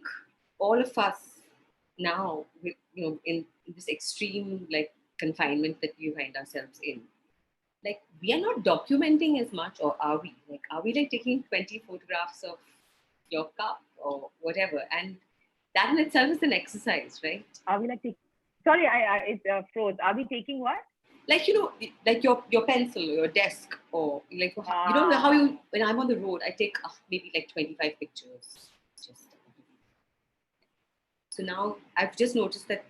all of us now, with in this extreme like confinement that we find ourselves in, like we are not documenting as much, or are we? Like, are we like taking 20 photographs of your cup or whatever? And that in itself is an exercise, right? Are we like sorry, it froze. Are we taking what? Like, like your pencil or your desk, or like, how when I'm on the road, I take maybe like 25 pictures. So now I've just noticed that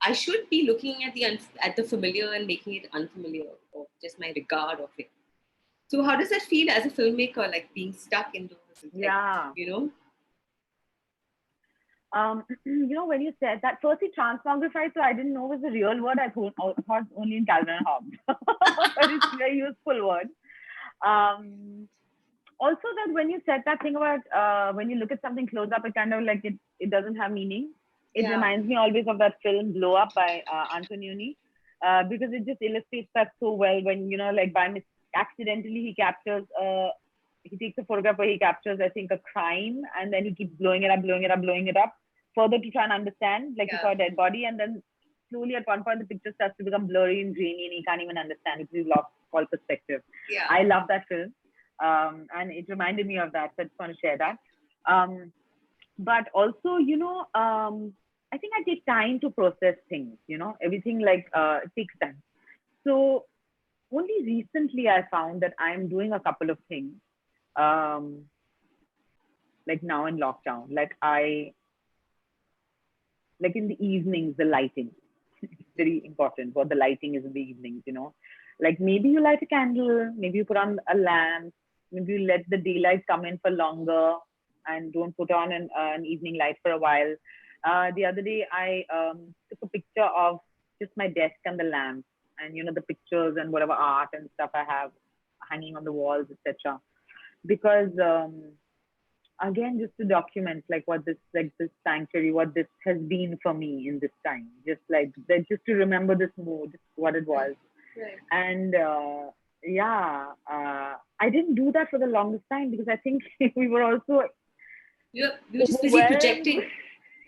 I should be looking at the familiar and making it unfamiliar, or just my regard of it. So how does that feel as a filmmaker, like being stuck indoors? Like, when you said that, firstly, transmogrify, so I didn't know was a real word. I thought only in Calvin and Hobbes. But it's a very useful word. Also, that when you said that thing about when you look at something close up, it kind of like it doesn't have meaning. It reminds me always of that film Blow Up by Antonioni, because it just illustrates that so well when, like accidentally he captures, he takes a photograph where he captures, I think, a crime, and then he keeps blowing it up, further to try and understand, like he saw a dead body, and then slowly at one point the picture starts to become blurry and grainy and he can't even understand because he's lost all perspective. I love that film. And it reminded me of that. So I just want to share that. But also, I think I take time to process things. Everything like takes time. So only recently I found that I'm doing a couple of things. Like now in lockdown, like in the evenings, the lighting. It's very important what the lighting is in the evenings, Like maybe you light a candle, maybe you put on a lamp, maybe you let the daylight come in for longer and don't put on an evening light for a while. The other day, I took a picture of just my desk and the lamp and, the pictures and whatever art and stuff I have hanging on the walls, etc. Because again, just to document like what this sanctuary, what this has been for me in this time, just just to remember this mood, what it was. Right. And I didn't do that for the longest time because I think we were also you're just busy projecting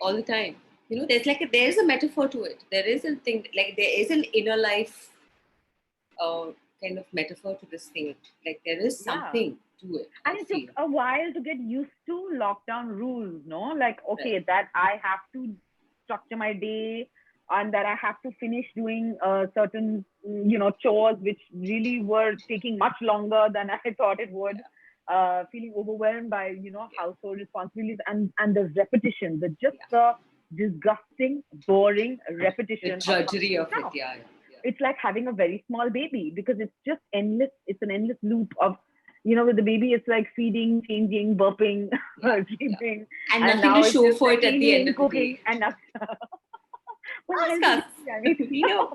all the time. There's a metaphor to it. There is a thing, like there is an inner life kind of metaphor to this thing. Like there is something to it. And it took a while to get used to lockdown rules, no? Like, okay, that I have to structure my day and that I have to finish doing certain, chores, which really were taking much longer than I thought it would. Feeling overwhelmed by, household responsibilities and the repetition, the disgusting, boring repetition. The drudgery of it, yeah. It's like having a very small baby because it's just endless. It's an endless loop of, with the baby, it's like feeding, changing, burping, sleeping. And nothing to show for it at the end of the day. And that's... Ask us. We know.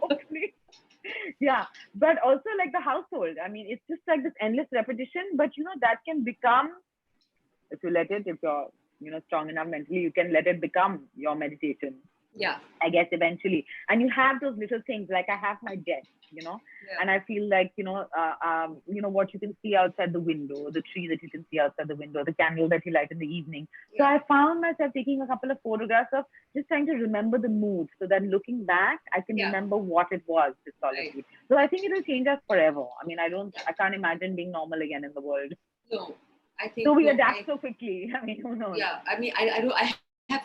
Yeah, but also like the household. I mean, it's just like this endless repetition, but that can become, if you let it, if you're, strong enough mentally, you can let it become your meditation. Yeah. I guess eventually. And you have those little things, like I have my desk, and I feel like, what you can see outside the window, the tree that you can see outside the window, the candle that you light in the evening. So I found myself taking a couple of photographs of just trying to remember the mood so that looking back, I can remember what it was, this solitude. Right. So I think it will change us forever. I mean, I can't imagine being normal again in the world. No, I think so we adapt so quickly. I mean, who knows? Yeah, I mean, I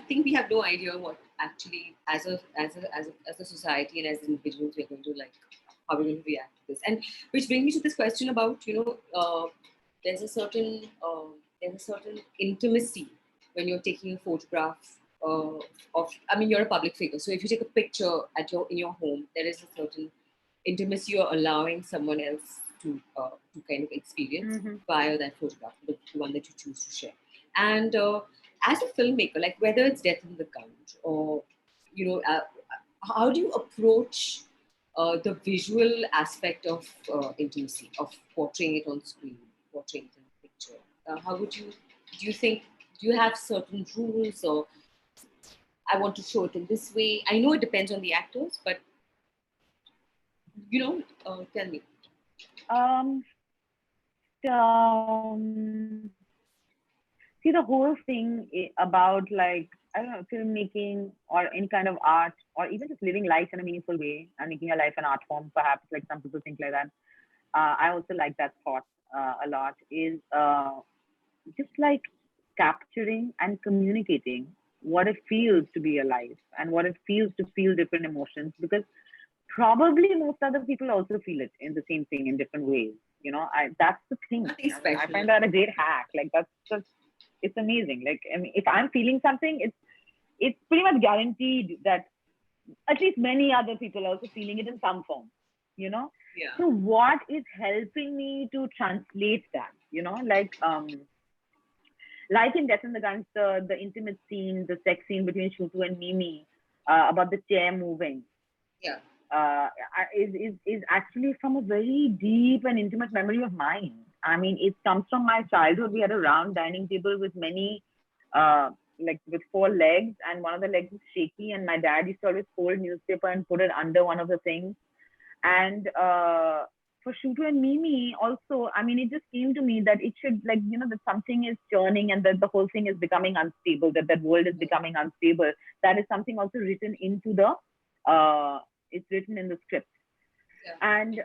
think we have no idea what actually, as a society and as individuals, we're going to how we're going to react to this. And which brings me to this question about, there's a certain intimacy when you're taking a photograph of. I mean, you're a public figure, so if you take a picture in your home, there is a certain intimacy you're allowing someone else to kind of experience via that photograph, the one that you choose to share. And as a filmmaker, like whether it's Death in the Gunge or, how do you approach the visual aspect of intimacy, of portraying it on screen, portraying it in a picture? How would do you have certain rules, or I want to show it in this way? I know it depends on the actors, but, tell me. See, the whole thing about filmmaking or any kind of art or even just living life in a meaningful way and making your life an art form, perhaps, like some people think like that. I also like that thought a lot, is just like capturing and communicating what it feels to be alive and what it feels to feel different emotions, because probably most other people also feel it in the same thing in different ways. That's the thing. I find that a great hack. Like that's just, it's amazing. Like, I mean, if I'm feeling something, it's pretty much guaranteed that at least many other people are also feeling it in some form, Yeah. So what is helping me to translate that, like in Death in the Gunge, the intimate scene, the sex scene between Shutu and Mimi, about the chair moving. Yeah. Is actually from a very deep and intimate memory of mine. I mean, it comes from my childhood. We had a round dining table with many, with 4 legs, and one of the legs was shaky, and my dad used to always fold newspaper and put it under one of the things. And for Shutu and Mimi also, I mean, it just came to me that it should, that something is churning and that the whole thing is becoming unstable, that world is becoming unstable. That is something also written into it's written in the script. Yeah. And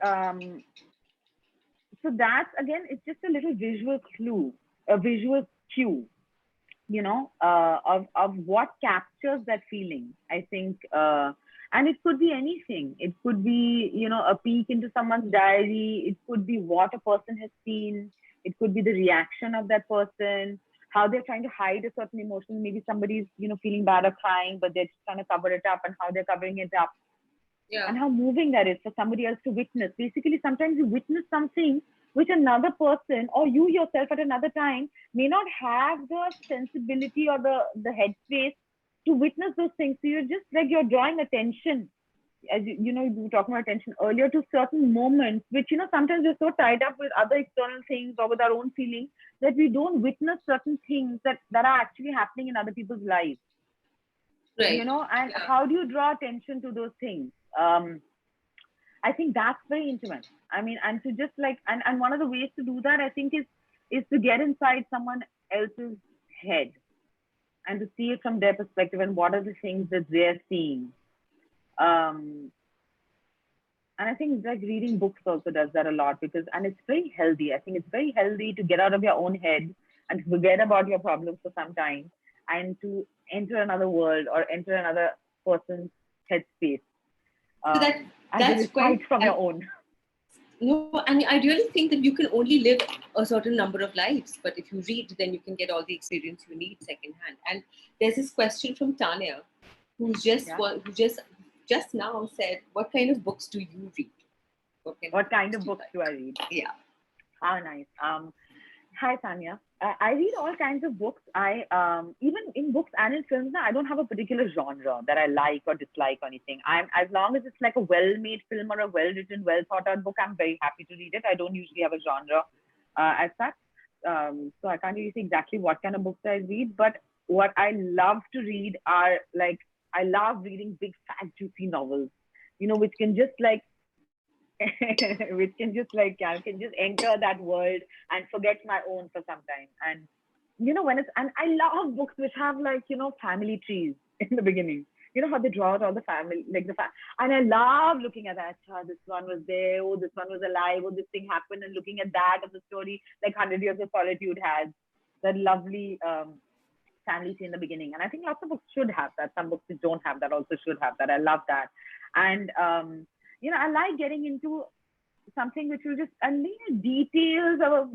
so that's, again, it's just a little visual clue, a visual cue, of what captures that feeling. I think, and it could be anything. It could be, a peek into someone's diary. It could be what a person has seen. It could be the reaction of that person, how they're trying to hide a certain emotion. Maybe somebody's, feeling bad or crying, but they're just trying to cover it up, and how they're covering it up. Yeah. And how moving that is for somebody else to witness. Basically, sometimes you witness something which another person or you yourself at another time may not have the sensibility or the headspace to witness those things. So you're just like, you're drawing attention, as you were talking about attention earlier, to certain moments, which, sometimes we're so tied up with other external things or with our own feelings that we don't witness certain things that are actually happening in other people's lives. Right. And how do you draw attention to those things? I think that's very intimate. I mean, and to just like, and one of the ways to do that, I think, is to get inside someone else's head and to see it from their perspective and what are the things that they're seeing. And I think like reading books also does that a lot, and it's very healthy. I think it's very healthy to get out of your own head and forget about your problems for some time and to enter another world or enter another person's headspace. So that's quite from your own. No, and I really think that you can only live a certain number of lives, but if you read, then you can get all the experience you need secondhand. And there's this question from Tanya, who's just now said, "What kind of books do you read? What kind of books do I read?" Yeah. How nice. Hi, Tanya. I read all kinds of books. I even in books and in films, I don't have a particular genre that I like or dislike or anything. As long as it's like a well-made film or a well-written, well-thought-out book, I'm very happy to read it. I don't usually have a genre as such. So I can't really say exactly what kind of books I read, but what I love to read are like, I love reading big, fat, juicy novels, which can just like which can just like, I can just enter that world and forget my own for some time. And and I love books which have like, family trees in the beginning. How they draw out all the family, like and I love looking at that. Oh, this one was there. Oh, this one was alive. Oh, this thing happened. And looking at that of the story, like 100 Years of Solitude has that lovely family tree in the beginning. And I think lots of books should have that. Some books that don't have that also should have that. I love that. And I like getting into something which will just unleash details of a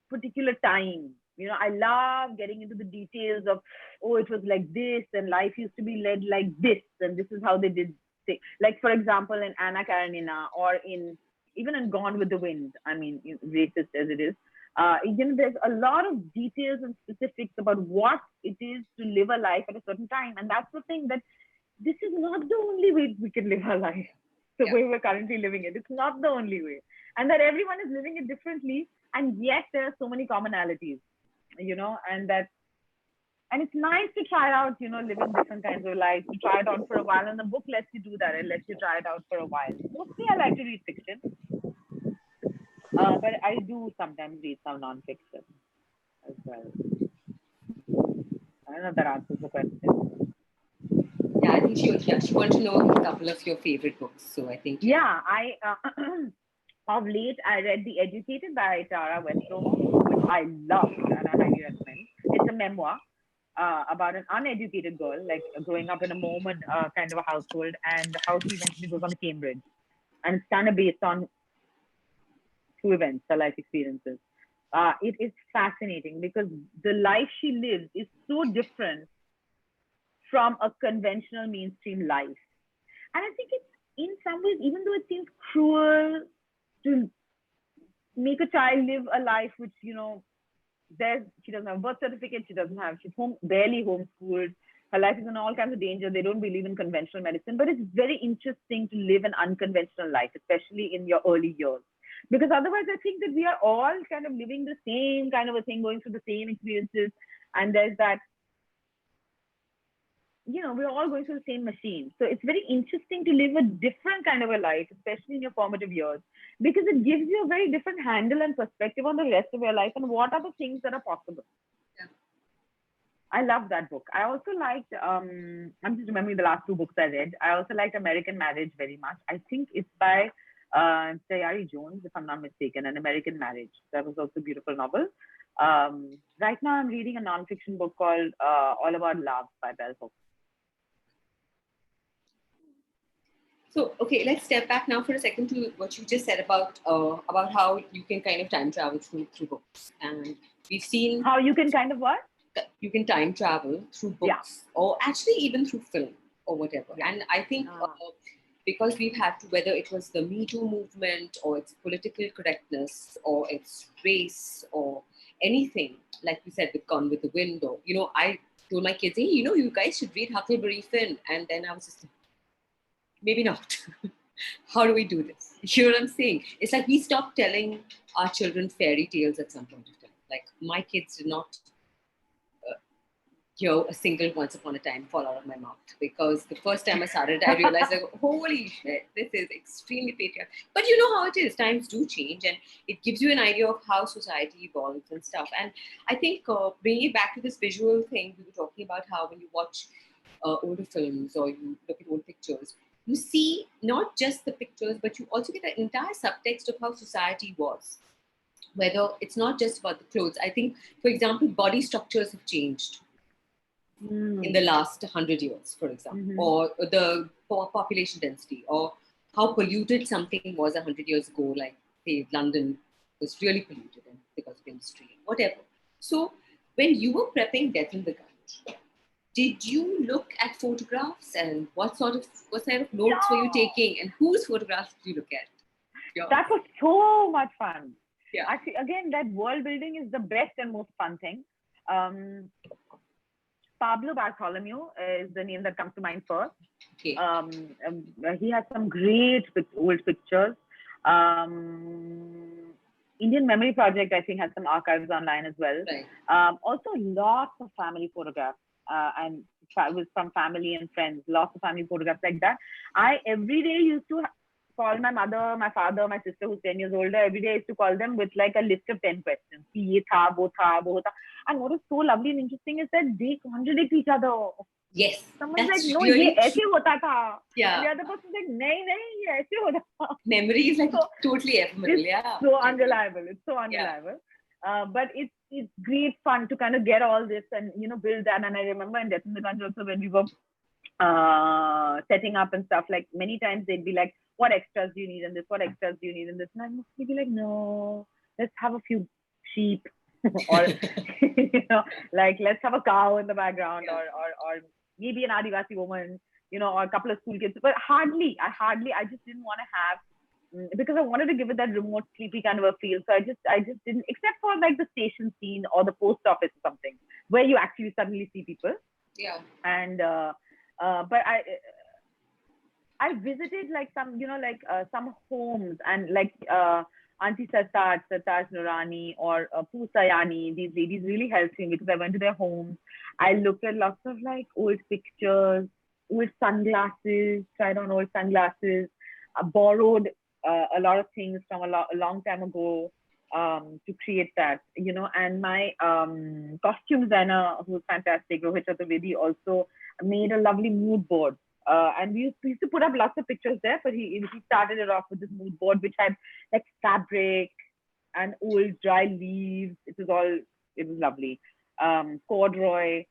particular time. I love getting into the details of, oh, it was like this, and life used to be led like this, and this is how they did things. Like, for example, in Anna Karenina, or even in Gone with the Wind. I mean, racist as it is, there's a lot of details and specifics about what it is to live a life at a certain time, and that's the thing, that this is not the only way we can live our life. The way we're currently living it. It's not the only way. And that everyone is living it differently. And yet there are so many commonalities, and it's nice to try out, living different kinds of lives, to try it out for a while. And the book lets you do that. It lets you try it out for a while. Mostly I like to read fiction. But I do sometimes read some non-fiction as well. I don't know if that answers the question. Yeah, I think she wanted to know a couple of your favorite books. So I think. Yeah, I of late I read The Educated by Tara Westover, which I loved and I highly recommend. It's a memoir about an uneducated girl, like growing up in a Mormon kind of a household, and how she eventually goes on to Cambridge. And it's kind of based on true events, her life experiences. It is fascinating because the life she lives is so different from a conventional mainstream life. And I think it's, in some ways, even though it seems cruel to make a child live a life which, she doesn't have a birth certificate, she's barely homeschooled, her life is in all kinds of danger, they don't believe in conventional medicine, but it's very interesting to live an unconventional life, especially in your early years. Because otherwise, I think that we are all kind of living the same kind of a thing, going through the same experiences, and there's that, we're all going through the same machine. So it's very interesting to live a different kind of a life, especially in your formative years, because it gives you a very different handle and perspective on the rest of your life and what are the things that are possible. Yeah. I love that book. I also liked, I'm just remembering the last two books I read. I also liked American Marriage very much. I think it's by Tayari Jones, if I'm not mistaken, An American Marriage. That was also a beautiful novel. Right now, I'm reading a non-fiction book called All About Love by Bell Hooks. So, okay, let's step back now for a second to what you just said about how you can kind of time travel through books, and we've seen how you can kind of what you can time travel through books, or actually even through film or whatever. And I think because we've had to, whether it was the Me Too movement or it's political correctness or it's race or anything, like we said with Gone with the Wind, or I told my kids, hey, you guys should read Huckleberry Finn, and then I was just maybe not. How do we do this? You know what I'm saying? It's like we stopped telling our children fairy tales at some point of time. Like my kids did not hear a single Once Upon a Time fall out of my mouth, because the first time I started, I realized, like, holy shit, this is extremely patriarchal. But you know how it is. Times do change, and it gives you an idea of how society evolves and stuff. And I think bringing it back to this visual thing, we were talking about how when you watch older films or you look at old pictures, you see not just the pictures, but you also get an entire subtext of how society was. Whether it's not just about the clothes. I think, for example, body structures have changed in the last 100 years, for example, or the population density, or how polluted something was 100 years ago, like, say, London was really polluted because of industry, whatever. So when you were prepping Death in the Gun, did you look at photographs, and what sort of notes were you taking, and whose photographs did you look at? Yeah. That was so much fun. Yeah. Actually, again, that world building is the best and most fun thing. Pablo Bartholomew is the name that comes to mind first. Okay. He has some great old pictures. Indian Memory Project, I think, has some archives online as well. Right. Also, lots of family photographs. And with from family and friends, lots of family photographs like that. I every day used to call my mother, my father, my sister who's 10 years older. Every day I used to call them with like a list of 10 questions. Ye tha, wo tha, wo tha. And what is so lovely and interesting is that they contradict each other. Yes. Someone's that's like, no, really ye aise hota tha. Yeah. And the other person's like, nahi, ye aise hota tha. Memory is like totally ephemeral. Yeah. So unreliable. It's so unreliable. Yeah. But it's great fun to kind of get all this and build that. And I remember in Death in the Gun also, when we were setting up and stuff, like many times they'd be like, what extras do you need in this? What extras do you need in this? And I mostly be like, no, let's have a few sheep or like let's have a cow in the background, or maybe an Adivasi woman, or a couple of school kids. But I just didn't want to have, because I wanted to give it that remote, sleepy kind of a feel. So I just didn't, except for like the station scene or the post office or something, where you actually suddenly see people. Yeah. And but I visited like some, some homes, and like Auntie Sataj Nurani, or Poo Sayani. These ladies really helped me because I went to their homes. I looked at lots of like old pictures, old sunglasses, tried on old sunglasses, borrowed a lot of things from a long time ago to create that, and my costume designer, who's fantastic, Rohit Chaturvedi, also made a lovely mood board. And we used to put up lots of pictures there, but he started it off with this mood board, which had like fabric and old dry leaves. It was lovely. Corduroy,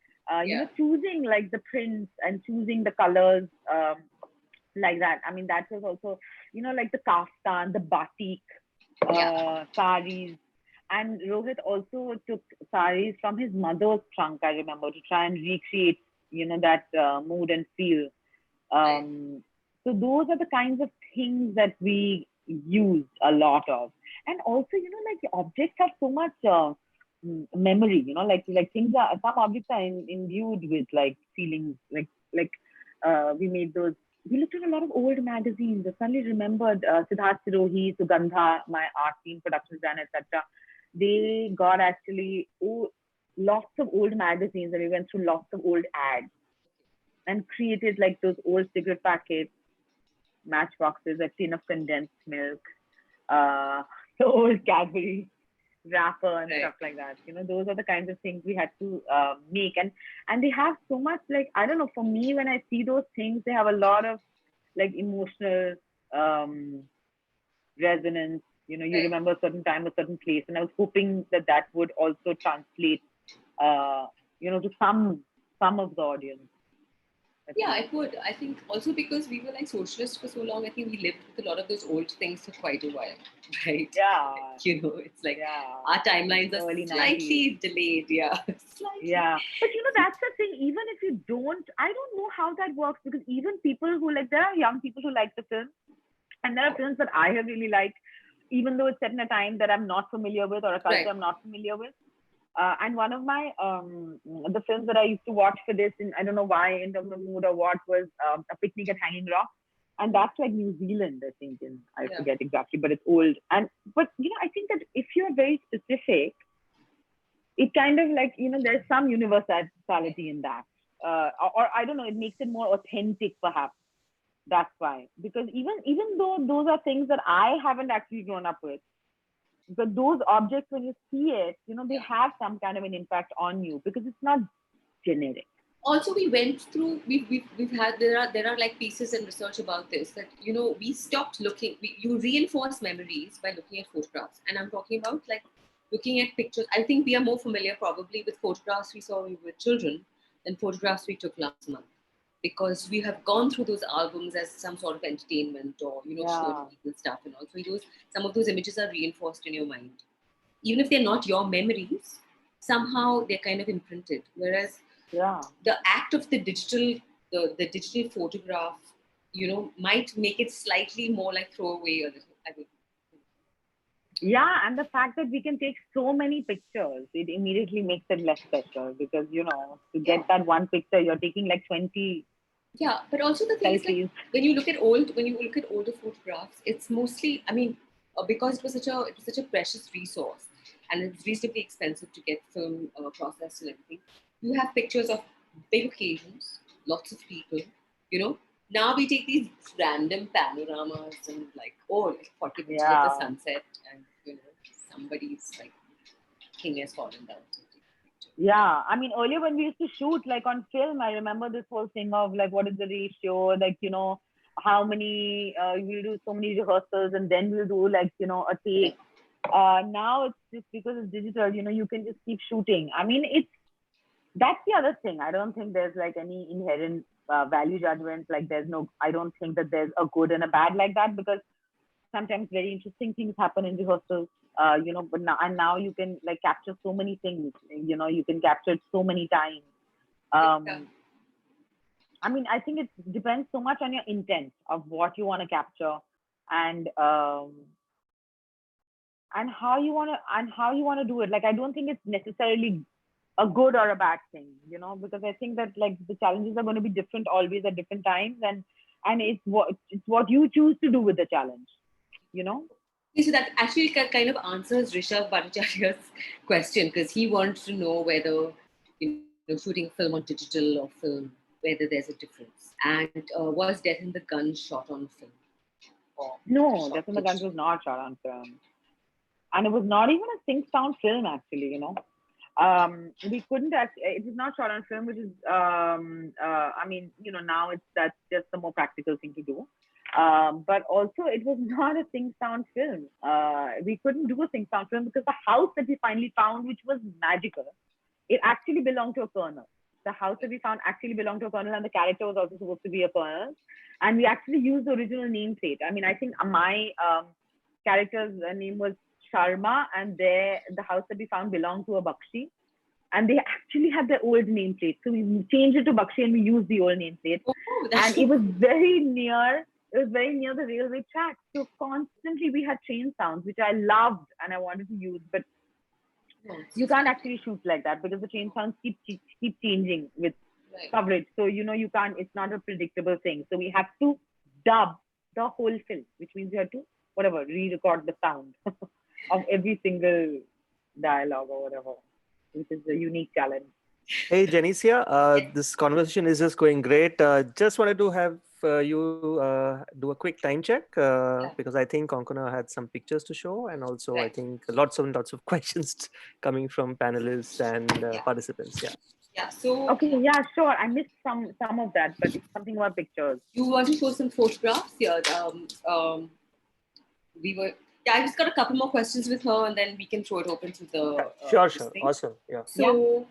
choosing like the prints and choosing the colors, like that. I mean, that was also, like the kaftan, the batik, saris. And Rohit also took saris from his mother's trunk, I remember, to try and recreate, that mood and feel. So those are the kinds of things that we used a lot of. And also, like the objects have so much memory, like things are, some objects are imbued with like feelings, like we made those. We looked at a lot of old magazines. I suddenly remembered Siddharth Sirohi, Sugandha, my art team, production designer, etc. They got actually lots of old magazines, and we went through lots of old ads and created like those old cigarette packets, matchboxes, a tin of condensed milk, the old Cadbury wrapper and stuff like that. Those are the kinds of things we had to make. And they have so much, like, I don't know, for me, when I see those things, they have a lot of like emotional resonance. You remember a certain time, a certain place, and I was hoping that that would also translate, to some of the audience. Yeah, it would. I think also because we were like socialists for so long, I think we lived with a lot of those old things for quite a while, right? Yeah. It's like our timelines are slightly delayed. Yeah. Slightly. Yeah. But that's the thing. Even if you don't, I don't know how that works, because even people who there are young people who like the film, and there are films that I have really liked, even though it's set in a time that I'm not familiar with or a culture I'm not familiar with. And one of my the films that I used to watch for this, and I don't know why, in terms of mood or what, was A Picnic at Hanging Rock, and that's like New Zealand, I think. I forget exactly, but it's old. But I think that if you're very specific, it kind of there's some universality in that, or I don't know, it makes it more authentic, perhaps. That's why, because even though those are things that I haven't actually grown up with, but those objects, when you see it, they have some kind of an impact on you, because it's not generic. Also, we went through, we've had, there are like pieces and research about this, that, we stopped looking, you reinforce memories by looking at photographs. And I'm talking about like looking at pictures. I think we are more familiar probably with photographs we saw when we were children than photographs we took last month. Because we have gone through those albums as some sort of entertainment, or showing people stuff, and also some of those images are reinforced in your mind, even if they're not your memories. Somehow they're kind of imprinted. Whereas the act of the digital photograph, might make it slightly more like throwaway a little. I mean, and the fact that we can take so many pictures, it immediately makes it less special, because to get that one picture, you're taking like 20. Yeah, but also the thing is, like, when you look at older photographs, it's mostly, I mean, because it was such a precious resource, and it's reasonably expensive to get film processed and everything. You have pictures of big occasions, lots of people. Now we take these random panoramas and like 40 pictures of the sunset, and somebody's like king has fallen down. Yeah, I mean, earlier when we used to shoot like on film, I remember this whole thing of like, what is the ratio, like, how many, we'll do so many rehearsals, and then we'll do like, a take. Now it's just because it's digital, you can just keep shooting. I mean, that's the other thing. I don't think there's like any inherent value judgment. Like I don't think that there's a good and a bad like that, because sometimes very interesting things happen in rehearsals. But now you can like capture so many things. You can capture it so many times. I mean, I think it depends so much on your intent of what you want to capture, and how you want to do it. Like, I don't think it's necessarily a good or a bad thing, because I think that like the challenges are going to be different always at different times, and it's what you choose to do with the challenge. So that actually kind of answers Rishabh Bhattacharya's question, because he wants to know whether shooting film on digital or film, whether there's a difference. And was Death in the Gun shot on film? No, Death in the Gun was not shot on film, and it was not even a sync sound film actually. We couldn't actually, it was not shot on film, which is I mean, now that's just the more practical thing to do. But also it was not a sync sound film. We couldn't do a sync sound film because the house that we finally found, which was magical, it actually belonged to a colonel. The house that we found actually belonged to a colonel, and the character was also supposed to be a colonel. And we actually used the original nameplate. I mean, I think my character's name was Sharma, and the house that we found belonged to a Bakshi. And they actually had their old nameplate. So we changed it to Bakshi and we used the old nameplate. And it was very near the railway tracks. So constantly we had train sounds, which I loved and I wanted to use. But you can't actually shoot like that because the train sounds keep changing with coverage. So, you can't, it's not a predictable thing. So we have to dub the whole film, which means you have to, re-record the sound of every single dialogue or whatever, which is a unique challenge. Hey, Janicia, this conversation is just going great. Just wanted to have you do a quick time check because I think Konkona had some pictures to show, and also I think lots of questions coming from panelists and participants. Yeah. So okay, yeah, sure. I missed some of that, but it's something about pictures. You want to show some photographs here? I just got a couple more questions with her, and then we can throw it open to the Sure. thing. Awesome. Yeah. So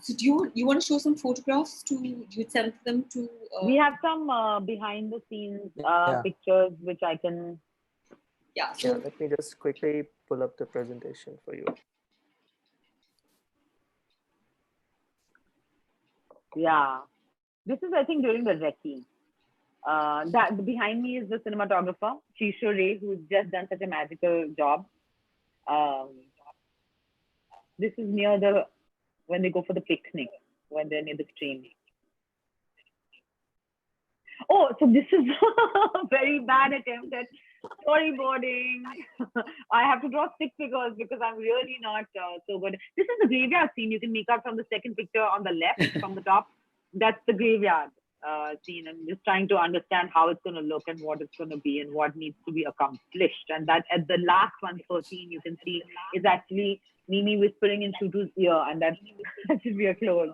so do you want to show some photographs to you send them to? We have some behind the scenes pictures which I can. Yeah. So let me just quickly pull up the presentation for you. Yeah, this is I think during the recce. That behind me is the cinematographer Shisho Ray, who's just done such a magical job. This is near when they go for the picnic, when they're near the stream. Oh, so this is a very bad attempt at storyboarding. I have to draw stick figures because I'm really not so good. This is the graveyard scene. You can make out from the second picture on the left from the top. That's the graveyard scene. I'm just trying to understand how it's going to look and what it's going to be and what needs to be accomplished. And that at the last one, 13, you can see is actually Mimi whispering in Shutu's ear, and that should be a close.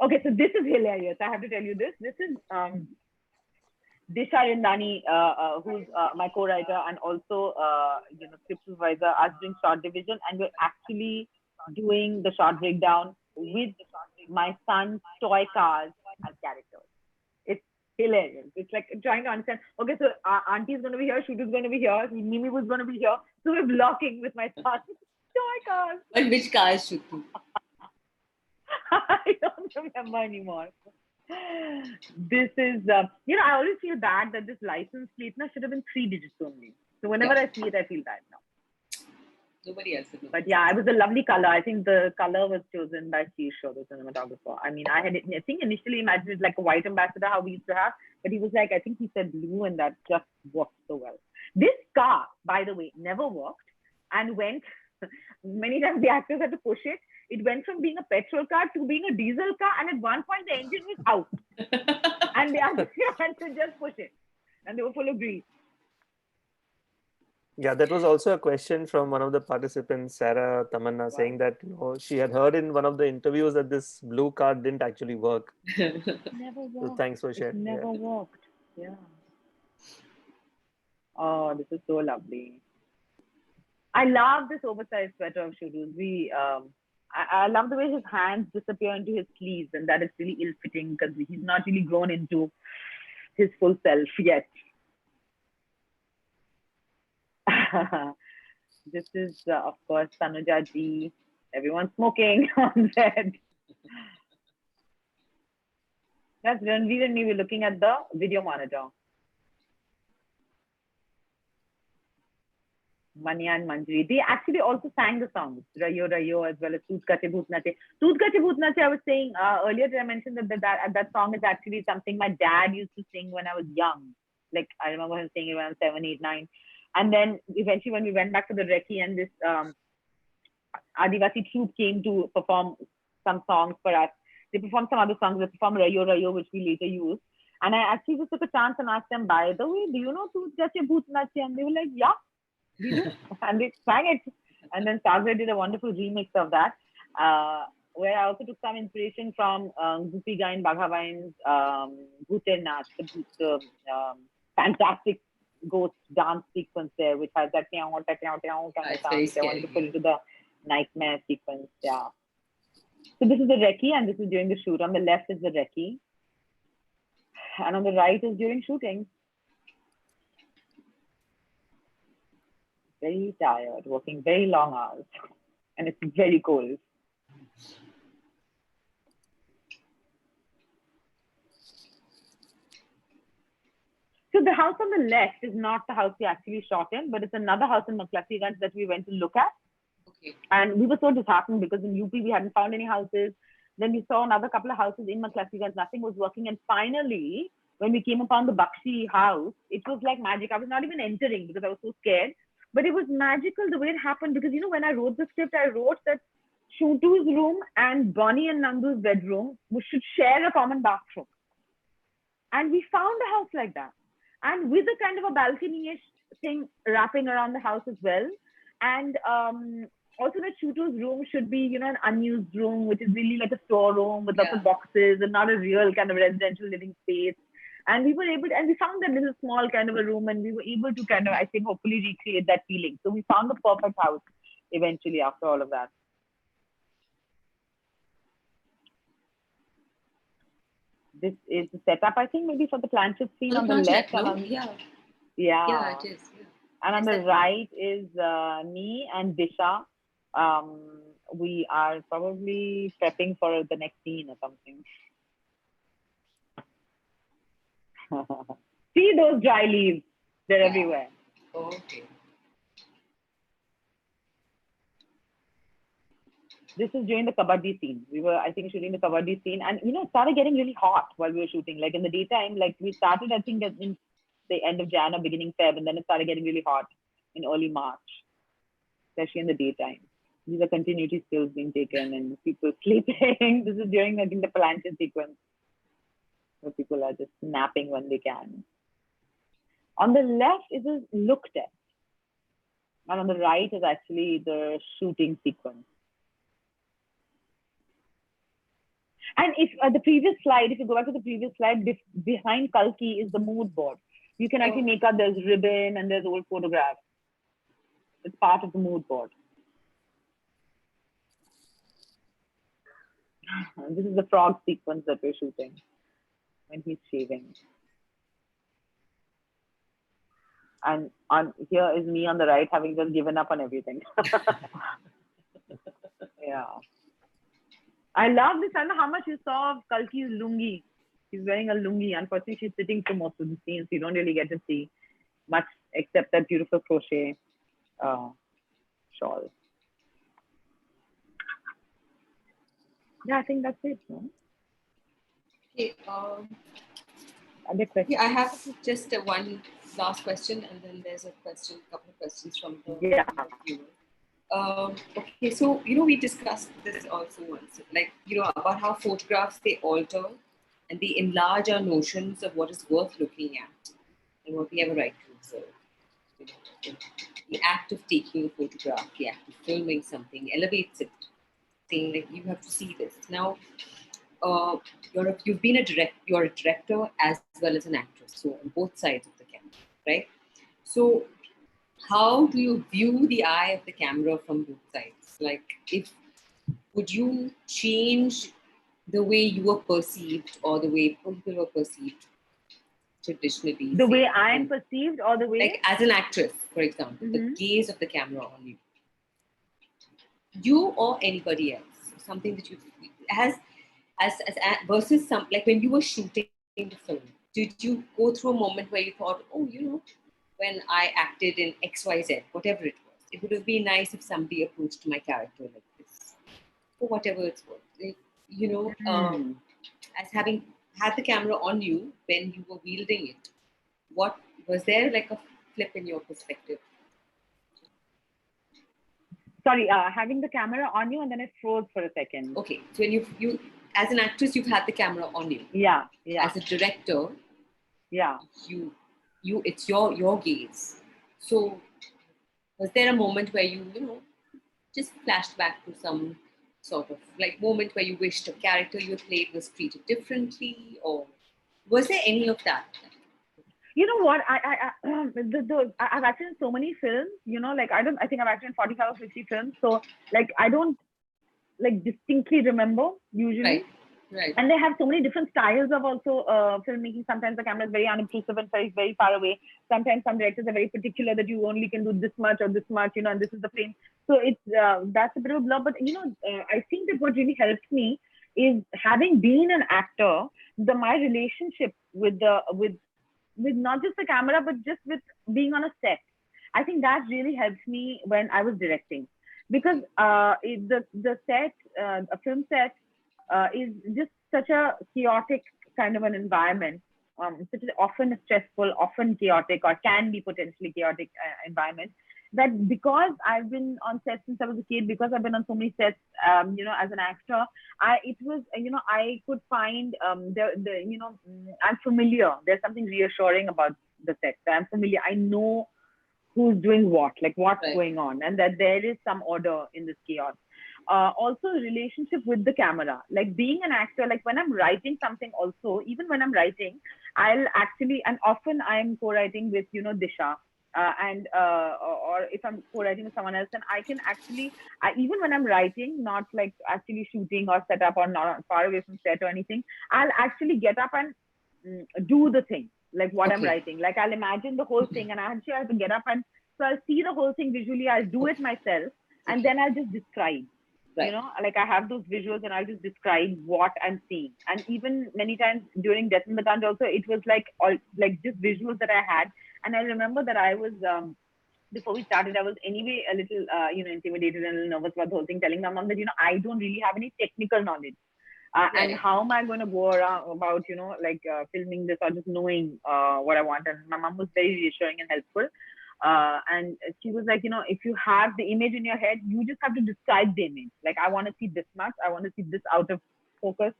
Okay, so this is hilarious. I have to tell you this. This is Disha Rindani, who's my co-writer and also script supervisor, us doing short division, and we're actually doing the short breakdown with my son's toy cars as characters. It's hilarious. It's like trying to understand. Okay, so Auntie's going to be here, Shutu's going to be here, Mimi was going to be here, so we're blocking with my son's toy cars. And which car is Shutu? I don't remember anymore. This is, I always feel bad that this license plate should have been 3 digits only. So whenever I see it, I feel bad now. Nobody else would know. But yeah, it was a lovely color. I think the color was chosen by Shisho, the cinematographer. I mean, I think initially imagined it like a white ambassador, how we used to have, but he was like, I think he said blue, and that just worked so well. This car, by the way, never worked and went, many times the actors had to push it. It went from being a petrol car to being a diesel car, and at one point the engine was out. And they had to just push it. And they were full of grease. Yeah, that was also a question from one of the participants, Sarah Tamanna, saying that she had heard in one of the interviews that this blue car didn't actually work. Never worked. So thanks for sharing. It never worked. Yeah. Oh, this is so lovely. I love this oversized sweater of Shutu's. I love the way his hands disappear into his sleeves, and that is really ill-fitting because he's not really grown into his full self yet. This is, of course, Tanuja ji. Everyone's smoking on set. That's Ranveer and me. We're looking at the video monitor. Manya and Manjari. They actually also sang the songs, Rayo Rayo, as well as Toot Kache Bhoot Nache. Toot Kache Bhoot Nache, I was saying earlier, I mentioned that song is actually something my dad used to sing when I was young. Like, I remember him singing when I was 7, 8, 9. And then eventually when we went back to the recce and this Adivasi troupe came to perform some songs for us, they performed some other songs. They performed Rayo Rayo, which we later used. And I actually just took a chance and asked them, by the way, do you know Toot Kache Bhoot Nache? And they were like, yeah. And they sang it, and then Sagar did a wonderful remix of that, where I also took some inspiration from Goopy Gain Baghawain's Bhute Naach, the fantastic ghost dance sequence there, which has that kind of sound. I wanted to put it to the nightmare sequence. Yeah. So this is the recce, and this is during the shoot. On the left is the recce, and on the right is during shooting. Very tired, working very long hours, and it's very cold. So the house on the left is not the house we actually shot in, but it's another house in Maklasiganj that we went to look at. Okay. And we were so disheartened because in UP we hadn't found any houses. Then we saw another couple of houses in Maklasiganj, nothing was working. And finally, when we came upon the Bakshi house, it was like magic. I was not even entering because I was so scared. But it was magical the way it happened because, when I wrote the script, I wrote that Shutu's room and Bonnie and Nandu's bedroom should share a common bathroom. And we found a house like that. And with a kind of a balcony-ish thing wrapping around the house as well. And also that Shutu's room should be, an unused room, which is really like a storeroom with lots of boxes and not a real kind of residential living space. And we were able to, and we found that little small kind of a room, and we were able to kind of, I think, hopefully recreate that feeling. So we found the perfect house eventually after all of that. This is the setup, I think, maybe for the planchette scene on the left. No? Yeah, it is. Yeah. And on the right is me and Disha. We are probably prepping for the next scene or something. See those dry leaves? They're everywhere. Okay. This is during the kabaddi scene. We were, I think, shooting the kabaddi scene, and it started getting really hot while we were shooting. Like in the daytime, like we started, I think, in the end of Jan or beginning Feb, and then it started getting really hot in early March, especially in the daytime. These are continuity skills being taken and people sleeping. This is during, I think, the planchette sequence, where people are just napping when they can. On the left is a look test, and on the right is actually the shooting sequence. And if the previous slide, if you go back to the previous slide, behind Kalki is the mood board. You can actually make out there's ribbon and there's old photographs. It's part of the mood board. This is the frog sequence that we're shooting when he's shaving. And here is me on the right, having just given up on everything. Yeah. I love this. I don't know how much you saw of Kalki's lungi. She's wearing a lungi. Unfortunately, she's sitting for most of the scenes. You don't really get to see much except that beautiful crochet shawl. Yeah, I think that's it. No? Okay. Yeah, I have just one last question, and then there's a couple of questions from the viewer. Okay, so we discussed this also once, like about how photographs, they alter and they enlarge our notions of what is worth looking at and what we have a right to observe. The act of taking a photograph, the act of filming something elevates it, saying like you have to see this. Now, you've been you're a director as well as an actress, so on both sides of the camera, right? So how do you view the eye of the camera from both sides? Like, would you change the way you were perceived or the way people were perceived traditionally? The way I am perceived or the way? Like, as an actress, for example, the gaze of the camera on you. You or anybody else, something that you as versus like when you were shooting the film, did you go through a moment where you thought, oh, when I acted in XYZ, whatever it was, it would have been nice if somebody approached my character like this, or whatever it's worth. Like, as having had the camera on you when you were wielding it, what was there like a flip in your perspective? Sorry, having the camera on you, and then it froze for a second. Okay, so when you as an actress, you've had the camera on you. Yeah. As a director, yeah, it's your gaze. So was there a moment where you just flashed back to some sort of like moment where you wished a character you played was treated differently, or was there any of that? You know what? I've acted in so many films. Like I think I've acted in 45 or 50 films. So like I don't like distinctly remember usually. Right. And they have so many different styles of also filmmaking. Sometimes the camera is very unobtrusive and very, very far away. Sometimes some directors are very particular that you only can do this much or this much, and this is the frame. So it's that's a bit of a blur. But I think that what really helped me is having been an actor, my relationship with not just the camera, but just with being on a set. I think that really helped me when I was directing, because the set, a film set, is just such a chaotic kind of an environment, such an often stressful, often chaotic, or can be potentially chaotic environment, that because I've been on sets since I was a kid, because I've been on so many sets, as an actor, I could find I'm familiar. There's something reassuring about the set. I'm familiar. I know who's doing what, like what's going on, and that there is some order in this chaos. also relationship with the camera. Like being an actor, like when I'm writing something also, even when I'm writing, I'll actually, and often I'm co-writing with, Disha. Or if I'm co-writing with someone else, then I can actually, even when I'm writing, not like actually shooting or set up or not far away from set or anything, I'll actually get up and do the thing, like what I'm writing. Like I'll imagine the whole thing and I actually have to get up, and so I'll see the whole thing visually, I'll do it myself, and then I'll just describe. Right. Like I have those visuals and I'll just describe what I'm seeing. And even many times during Death in the Gun also, it was like all like just visuals that I had. And I remember that I was, before we started, I was anyway a little, intimidated and a little nervous about the whole thing, telling my mom that, I don't really have any technical knowledge. And how am I going to go around about, filming this or just knowing what I want? And my mom was very reassuring and helpful. And she was like, if you have the image in your head, you just have to describe the image. Like, I want to see this much. I want to see this out of focus,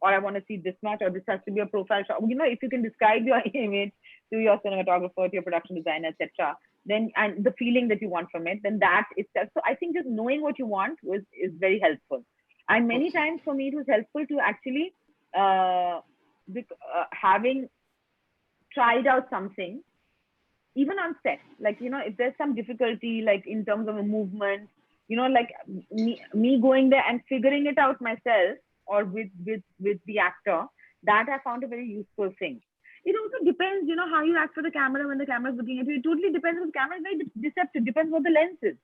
or I want to see this much, or this has to be a profile shot. If you can describe your image to your cinematographer, to your production designer, etc., then, and the feeling that you want from it, then that itself. So I think just knowing what you want is very helpful. And many times for me, it was helpful to actually having tried out something, even on set, like, if there's some difficulty, like in terms of a movement, like me going there and figuring it out myself or with the actor, that I found a very useful thing. It also depends, how you act for the camera when the camera is looking at you. It totally depends on the camera. It's very deceptive. Depends what the lens is.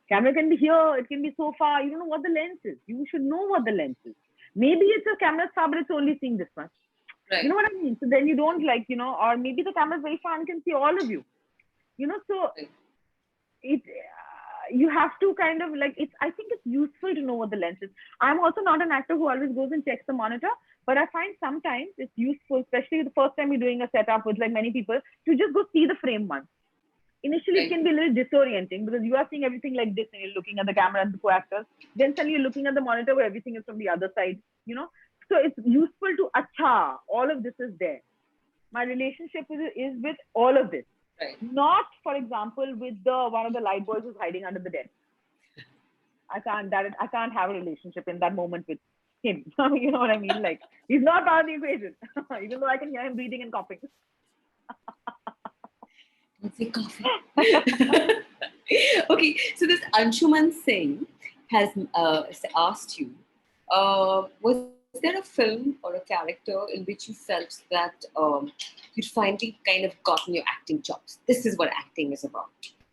Camera can be here. It can be so far. You don't know what the lens is. You should know what the lens is. Maybe it's a camera's far, but it's only seeing this much. Right. You know what I mean? So then you don't like, or maybe the camera's very far and can see all of you. So it you have to kind of like, I think it's useful to know what the lens is. I'm also not an actor who always goes and checks the monitor, but I find sometimes it's useful, especially the first time you're doing a setup with like many people, to just go see the frame once. Initially, it can be a little disorienting because you are seeing everything like this and you're looking at the camera and the co-actors. Then suddenly you're looking at the monitor where everything is from the other side, So it's useful to, all of this is there. My relationship is with all of this. Right. Not, for example, with one of the light boys who's hiding under the desk. I can't have a relationship in that moment with him. You know what I mean? Like, he's not part of the equation, even though I can hear him breathing and coughing. Don't say coughing. Okay, so this Anshuman Singh has asked you, was there a film or a character in which you felt that you'd finally kind of gotten your acting chops? This is what acting is about.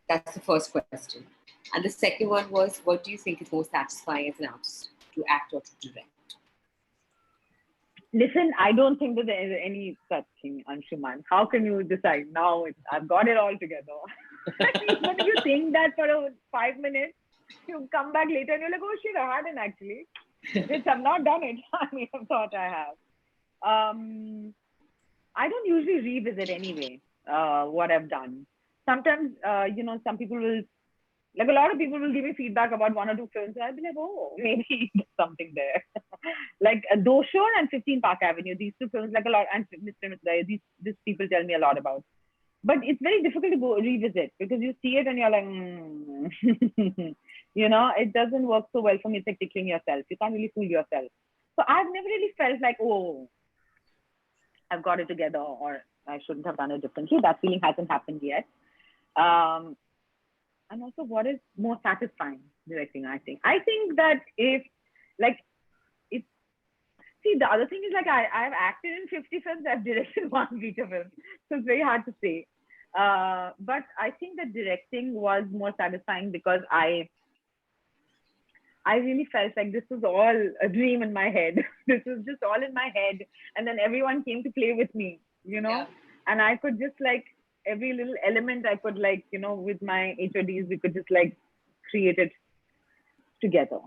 That's the first question. And the second one was, what do you think is more satisfying as an artist, to act or to direct? Listen, I don't think that there is any such thing, Anshuman. How can you decide? Now I've got it all together. When you think that for 5 minutes, you come back later and you're like, oh shit, I hadn't actually. I've not done it. I mean, I thought I have. I don't usually revisit anyway what I've done. Sometimes, some people will, like a lot of people will give me feedback about 1 or 2 films, and I'll be like, oh, maybe there's something there. Like Doshor and 15 Park Avenue, these 2 films, like a lot, and Mr. Mithra, these people tell me a lot about. But it's very difficult to go revisit because you see it and you're like, it doesn't work so well for me. It's like tickling yourself. You can't really fool yourself. So I've never really felt like, oh, I've got it together or I shouldn't have done it differently. That feeling hasn't happened yet. And also, what is more satisfying directing, I think? I think that see, the other thing is like I've acted in 50 films, I've directed 1 feature film. So it's very hard to say. But I think that directing was more satisfying because I really felt like this was all a dream in my head. This was just all in my head. And then everyone came to play with me, Yeah. And I could just like, every little element I could like, with my HODs, we could just like create it together.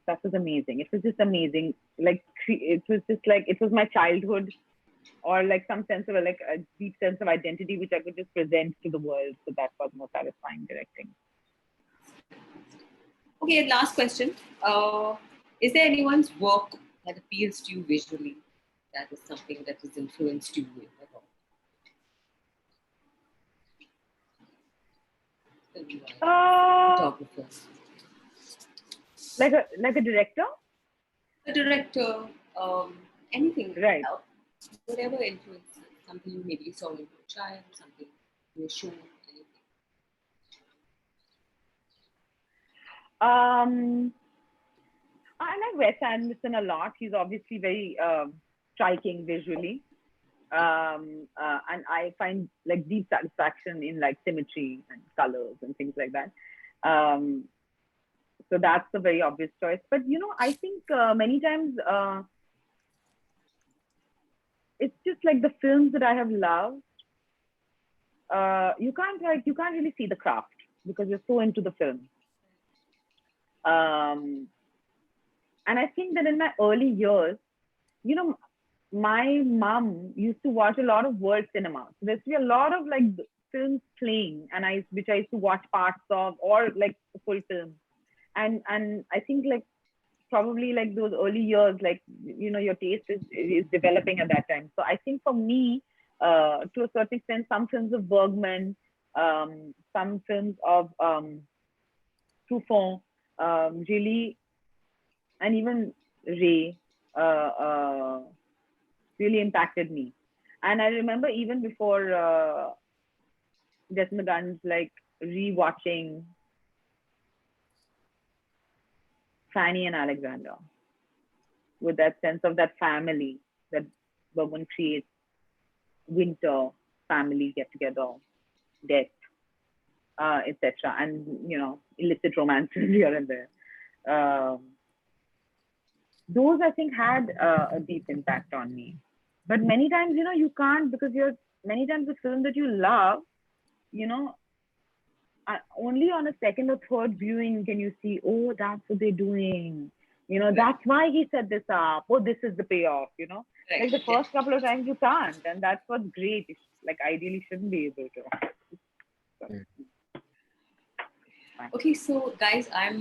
That was amazing. It was just amazing. Like, it was just like, it was my childhood or like some sense of like a deep sense of identity, which I could just present to the world. So that was more satisfying directing. Okay, last question. Is there anyone's work that appeals to you visually? That is something that has influenced you at all? Photographer. Like a director? A director, anything. Right. Whatever influences. Something maybe you saw in your child, something you show, anything. I like Wes Anderson a lot. He's obviously very striking visually. And I find like deep satisfaction in like symmetry and colors and things like that. So that's a very obvious choice. But I think many times it's just like the films that I have loved. You can't really see the craft because you're so into the film. And I think that in my early years, my mom used to watch a lot of world cinema. So there's be a lot of like films playing, and which I used to watch parts of, or like the full film. And I think like probably like those early years, like your taste is developing at that time. So I think for me, to a certain extent, some films of Bergman, some films of Truffaut, really, and even Ray, really impacted me. And I remember even before Death in the Guns, like rewatching Fanny and Alexander with that sense of that family that Bergman creates. Winter, family get together, death, etc. And illicit romances here and there. Those I think had a deep impact on me. But many times, you can't, because many times the film that you love, only on a second or third viewing can you see, oh, that's what they're doing. That's why he set this up. Oh, this is the payoff, Right. Like the first couple of times you can't. And that's what's great. Like ideally shouldn't be able to. Okay, so guys, I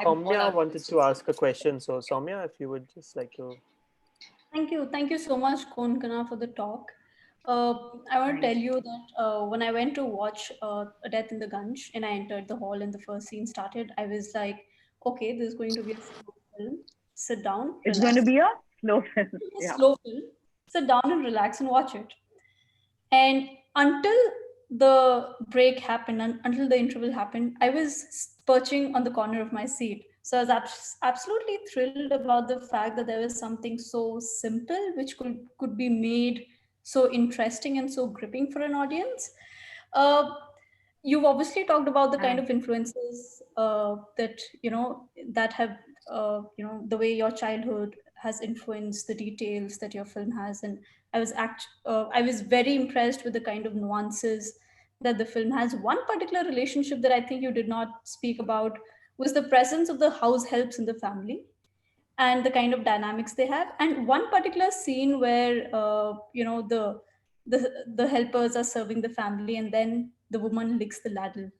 Soumya wanted to ask a question. So Soumya, if you would just like to. Thank you so much, Konkana, for the talk. I want to tell you that when I went to watch A Death in the Gunj and I entered the hall and the first scene started, I was like, okay, this is going to be a slow film. Sit down. It's relax. going to be a slow film. Yeah. Slow film. Sit down and relax and watch it. And until the break happened, and until the interval happened, I was perching on the corner of my seat. So I was absolutely thrilled about the fact that there was something so simple which could be made so interesting and so gripping for an audience. You've obviously talked about the kind of influences that that have the way your childhood has influenced the details that your film has, and I was very impressed with the kind of nuances that the film has. One particular relationship that I think you did not speak about was the presence of the house helps in the family and the kind of dynamics they have. And one particular scene where the helpers are serving the family, and then the woman licks the ladle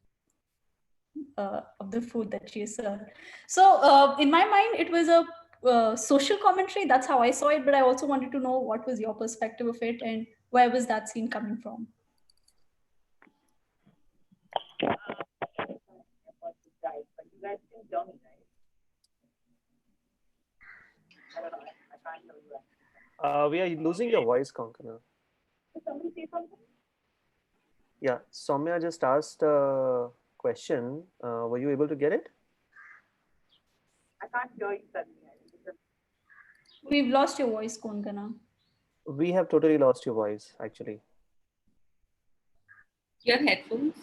of the food that she is served. So in my mind, it was a social commentary. That's how I saw it. But I also wanted to know what was your perspective of it, and where was that scene coming from? We are losing your voice, Konkana. Did somebody say something? Yeah, Soumya just asked a question. Were you able to get it? I can't hear you suddenly. We've lost your voice, Konkana. We have totally lost your voice, actually. You have headphones?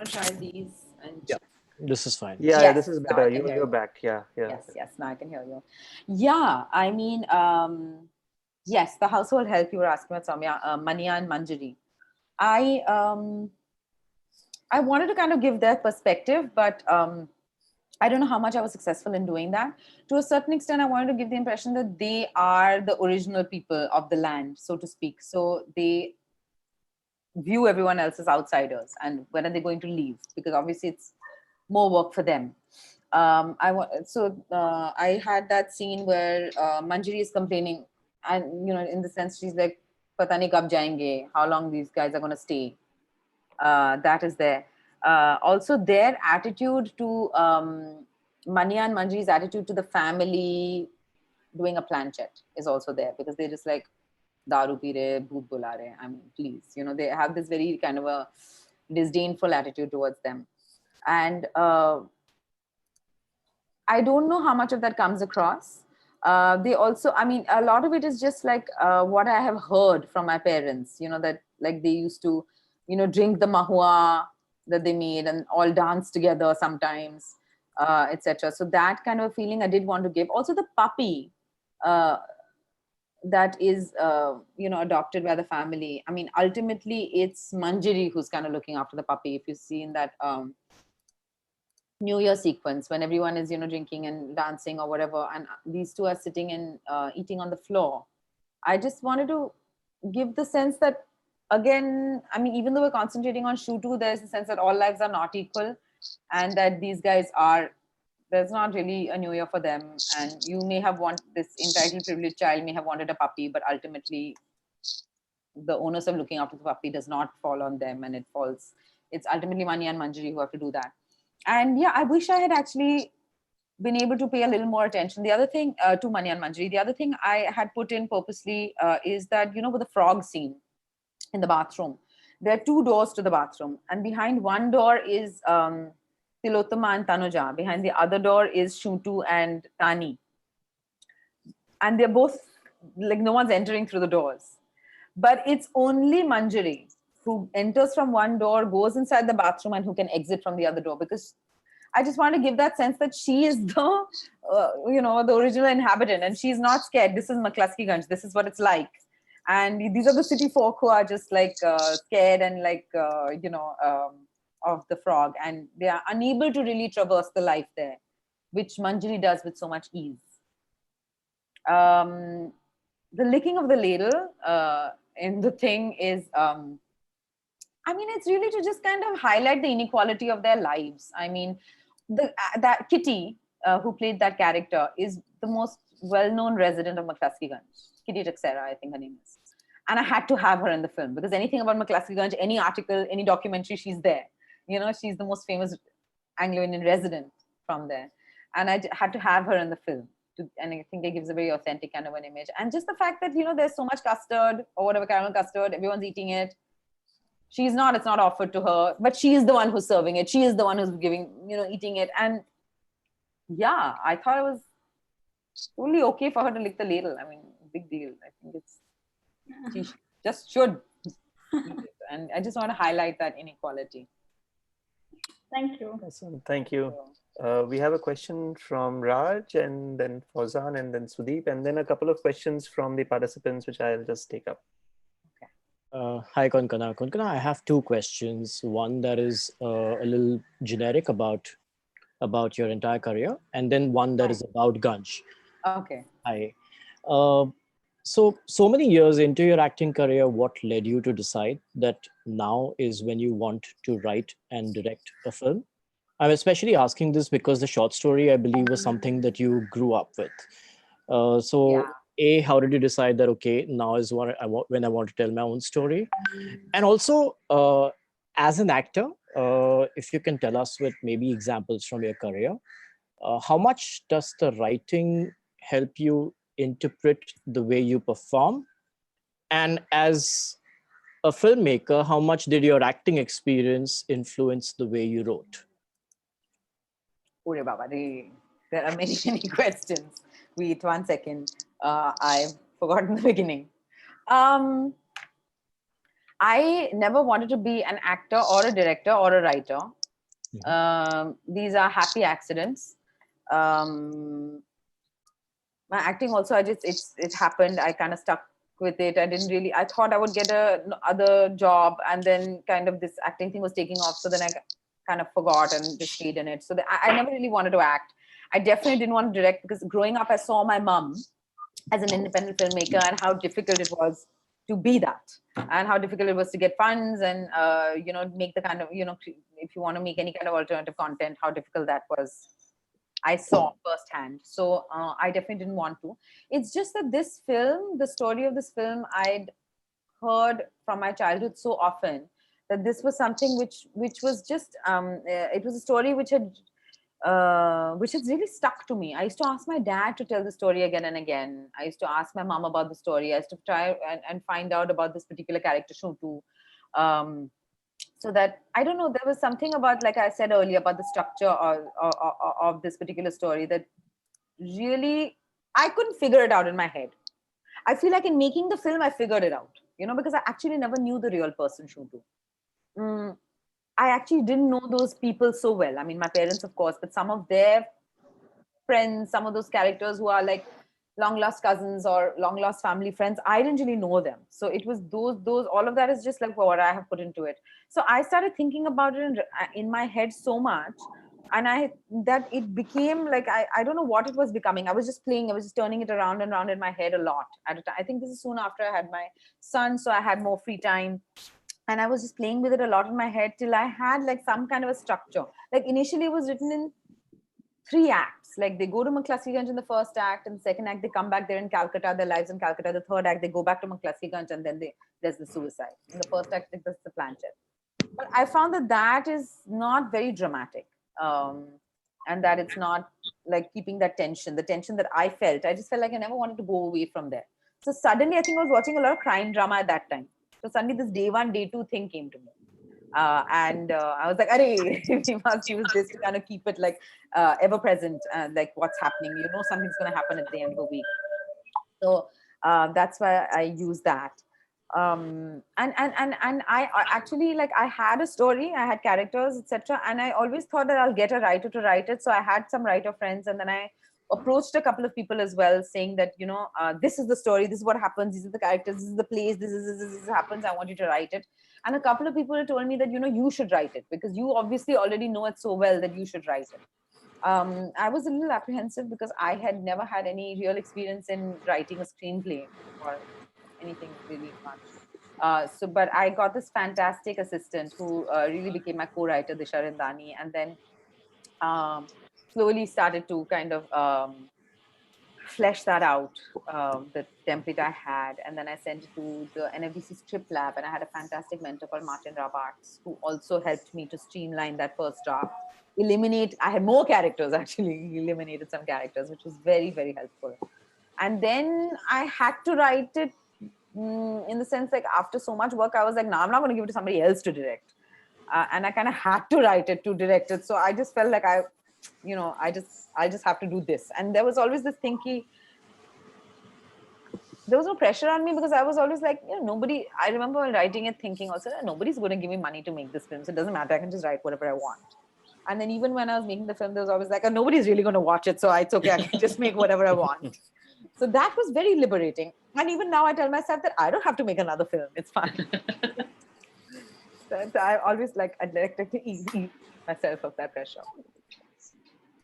Try these and yeah, this is fine. Yeah, yes, this is better. You're back. Yeah. Yes, now I can hear you. Yeah, I mean, yes, the household help you were asking about, Soumya, Mania and Manjari. I wanted to kind of give their perspective, but I don't know how much I was successful in doing that. To a certain extent, I wanted to give the impression that they are the original people of the land, so to speak. So they view everyone else as outsiders, and when are they going to leave? Because obviously it's more work for them. I had that scene where Manjari is complaining, and in the sense she's like, "Pata nahi kab jayenge? How long these guys are going to stay?" That is there. Also, their attitude to Manya and Manjari's attitude to the family doing a planchette is also there, because they're just like, "Daru pi rahe, bhoot bula rahe." I mean, please, they have this very kind of a disdainful attitude towards them, and I don't know how much of that comes across. They also, I mean, a lot of it is just like what I have heard from my parents, that like they used to, drink the mahua that they made and all dance together sometimes, etc. So that kind of a feeling I did want to give. Also the puppy that is, adopted by the family. I mean, ultimately it's Manjari who's kind of looking after the puppy. If you see in that New Year sequence when everyone is, drinking and dancing or whatever, and these two are sitting and eating on the floor. I just wanted to give the sense that, again, I mean, even though we're concentrating on Shutu, there's a sense that all lives are not equal, and that these guys are, there's not really a New Year for them. And you may have this entitled privileged child may have wanted a puppy, but ultimately the onus of looking after the puppy does not fall on them, and it's ultimately Mani and Manjari who have to do that. And yeah, I wish I had actually been able to pay a little more attention. The other thing to Mani and Manjari, the other thing I had put in purposely is that, with the frog scene in the bathroom, there are two doors to the bathroom, and behind one door is Tilottama and Tanuja. Behind the other door is Shutu and Tani. And they're both, like, no one's entering through the doors. But it's only Manjari who enters from one door, goes inside the bathroom, and who can exit from the other door. Because I just want to give that sense that she is the, the original inhabitant, and she's not scared. This is Maklaskiganj. This is what it's like. And these are the city folk who are just like scared and like, of the frog. And they are unable to really traverse the life there, which Manjari does with so much ease. The licking of the ladle in the thing is, I mean, it's really to just kind of highlight the inequality of their lives. I mean, that Kitty, who played that character, is the most well-known resident of Maklaskiganj. Kitty Taxera, I think her name is. And I had to have her in the film, because anything about Maklaskiganj, any article, any documentary, she's there. She's the most famous Anglo-Indian resident from there. And I had to have her in the film. And I think it gives a very authentic kind of an image. And just the fact that, there's so much custard or whatever, caramel custard, everyone's eating it. She's not, it's not offered to her, but she is the one who's serving it. She is the one who's giving, eating it. And yeah, I thought it was totally okay for her to lick the ladle. I mean, big deal. I think she just should. And I just want to highlight that inequality. Thank you. Awesome. Thank you. We have a question from Raj, and then Fauzan, and then Sudeep, and then a couple of questions from the participants, which I'll just take up. Hi, Konkona. Konkona, I have two questions. One that is a little generic about your entire career, and then one that is about Ganj. Okay. Hi. So many years into your acting career, what led you to decide that now is when you want to write and direct a film? I'm especially asking this because the short story, I believe, was something that you grew up with. How did you decide that, okay, now is when I want to tell my own story? And also, as an actor, if you can tell us with maybe examples from your career, how much does the writing help you interpret the way you perform? And as a filmmaker, how much did your acting experience influence the way you wrote? Ure Baba, there are many, many questions. Wait 1 second. I've forgotten the beginning. I never wanted to be an actor or a director or a writer. These are happy accidents. My acting also, it happened. I kind of stuck with it. I thought I would get other job, and then kind of this acting thing was taking off. So then I kind of forgot and just stayed in it. So I never really wanted to act. I definitely didn't want to direct, because growing up, I saw my mom as an independent filmmaker and how difficult it was to be that, and how difficult it was to get funds and, make the kind of, if you want to make any kind of alternative content, how difficult that was I saw firsthand. So I definitely didn't want to. It's just that this film, the story of this film, I'd heard from my childhood so often that this was something which was just it was a story which has really stuck to me. I used to ask my dad to tell the story again and again. I used to ask my mom about the story. I used to try and find out about this particular character Shuntu. So that, I don't know, there was something about, like I said earlier, about the structure of this particular story that really, I couldn't figure it out in my head. I feel like in making the film, I figured it out, because I actually never knew the real person Shuntu. I actually didn't know those people so well. I mean, my parents, of course, but some of their friends, some of those characters who are like long lost cousins or long lost family friends, I didn't really know them. So it was those all of that is just like what I have put into it. So I started thinking about it in my head so much, and that it became like, I don't know what it was becoming. I was just playing, I was just turning it around and around in my head a lot at a time. I think this is soon after I had my son, so I had more free time. And I was just playing with it a lot in my head till I had like some kind of a structure. Like initially it was written in 3 acts. Like they go to McCluskey-Ganj in the first act, and the second act they come back, they're in Calcutta, their lives in Calcutta. The third act they go back to McCluskey-Ganj, and then there's the suicide. In the first act there's the planchette. But I found that is not very dramatic, and that it's not like keeping that tension, the tension that I felt. I just felt like I never wanted to go away from there. So suddenly I think I was watching a lot of crime drama at that time. So suddenly this day 1, day 2 thing came to me. And I was like, "Arey, we must use this to kind of keep it like ever present, like what's happening. Something's going to happen at the end of the week." So that's why I use that. And I actually, like, I had a story, I had characters, etc. And I always thought that I'll get a writer to write it. So I had some writer friends, and then I approached a couple of people as well, saying that this is the story, this is what happens, these are the characters, this is the place, this happens, I want you to write it. And a couple of people told me that you should write it, because you obviously already know it so well that you should write it. I was a little apprehensive because I had never had any real experience in writing a screenplay or anything really much. But I got this fantastic assistant who really became my co-writer, Disha Rindani, and then slowly started to kind of flesh that out, the template I had. And then I sent it to the NFDC script lab, and I had a fantastic mentor called Martin Rabarts, who also helped me to streamline that first draft. I had more characters actually, he eliminated some characters, which was very, very helpful. And then I had to write it in the sense, like, after so much work, I was like, no, I'm not going to give it to somebody else to direct. And I kind of had to write it to direct it. So I just felt like I just have to do this. And there was always this thinking, there was no pressure on me, because I was always like, nobody, I remember writing it thinking also, nobody's going to give me money to make this film. So it doesn't matter. I can just write whatever I want. And then even when I was making the film, there was always like, nobody's really going to watch it. So it's okay. I can just make whatever I want. So that was very liberating. And even now I tell myself that I don't have to make another film. It's fine. So I always I'd like to ease myself of that pressure.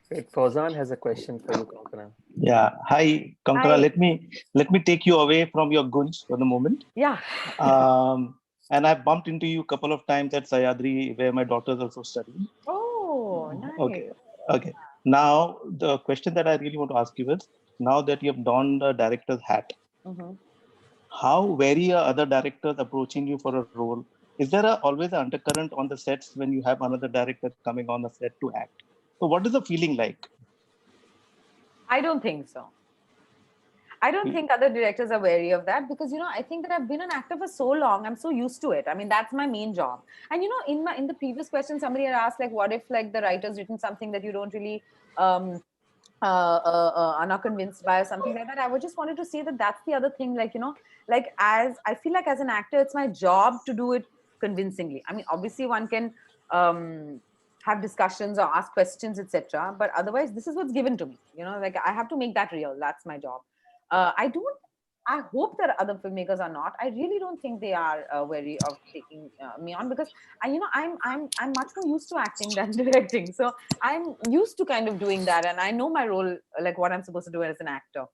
Great. Fauzan has a question for you, Konkona. Yeah. Hi, Konkona. Hi. Let me take you away from your gunj for the moment. Yeah. And I bumped into you a couple of times at Sayadri, where my daughter is also studying. Oh, nice. Okay. Now, the question that I really want to ask you is, now that you have donned the director's hat, how wary are other directors approaching you for a role? Is there always an undercurrent on the sets when you have another director coming on the set to act? So what is the feeling like? I don't think so. I don't think other directors are wary of that, because I think that I've been an actor for so long, I'm so used to it. I mean, that's my main job. And in the previous question, somebody had asked, like, what if the writer's written something that you don't really are not convinced by, or something like that. I would just wanted to say that that's the other thing, as I feel like as an actor, it's my job to do it convincingly. I mean, obviously one can have discussions or ask questions, etc. But otherwise, this is what's given to me. I have to make that real. That's my job. I hope that other filmmakers are not. I really don't think they are wary of taking me on, because I'm much more used to acting than directing. So I'm used to kind of doing that, and I know my role, like what I'm supposed to do as an actor.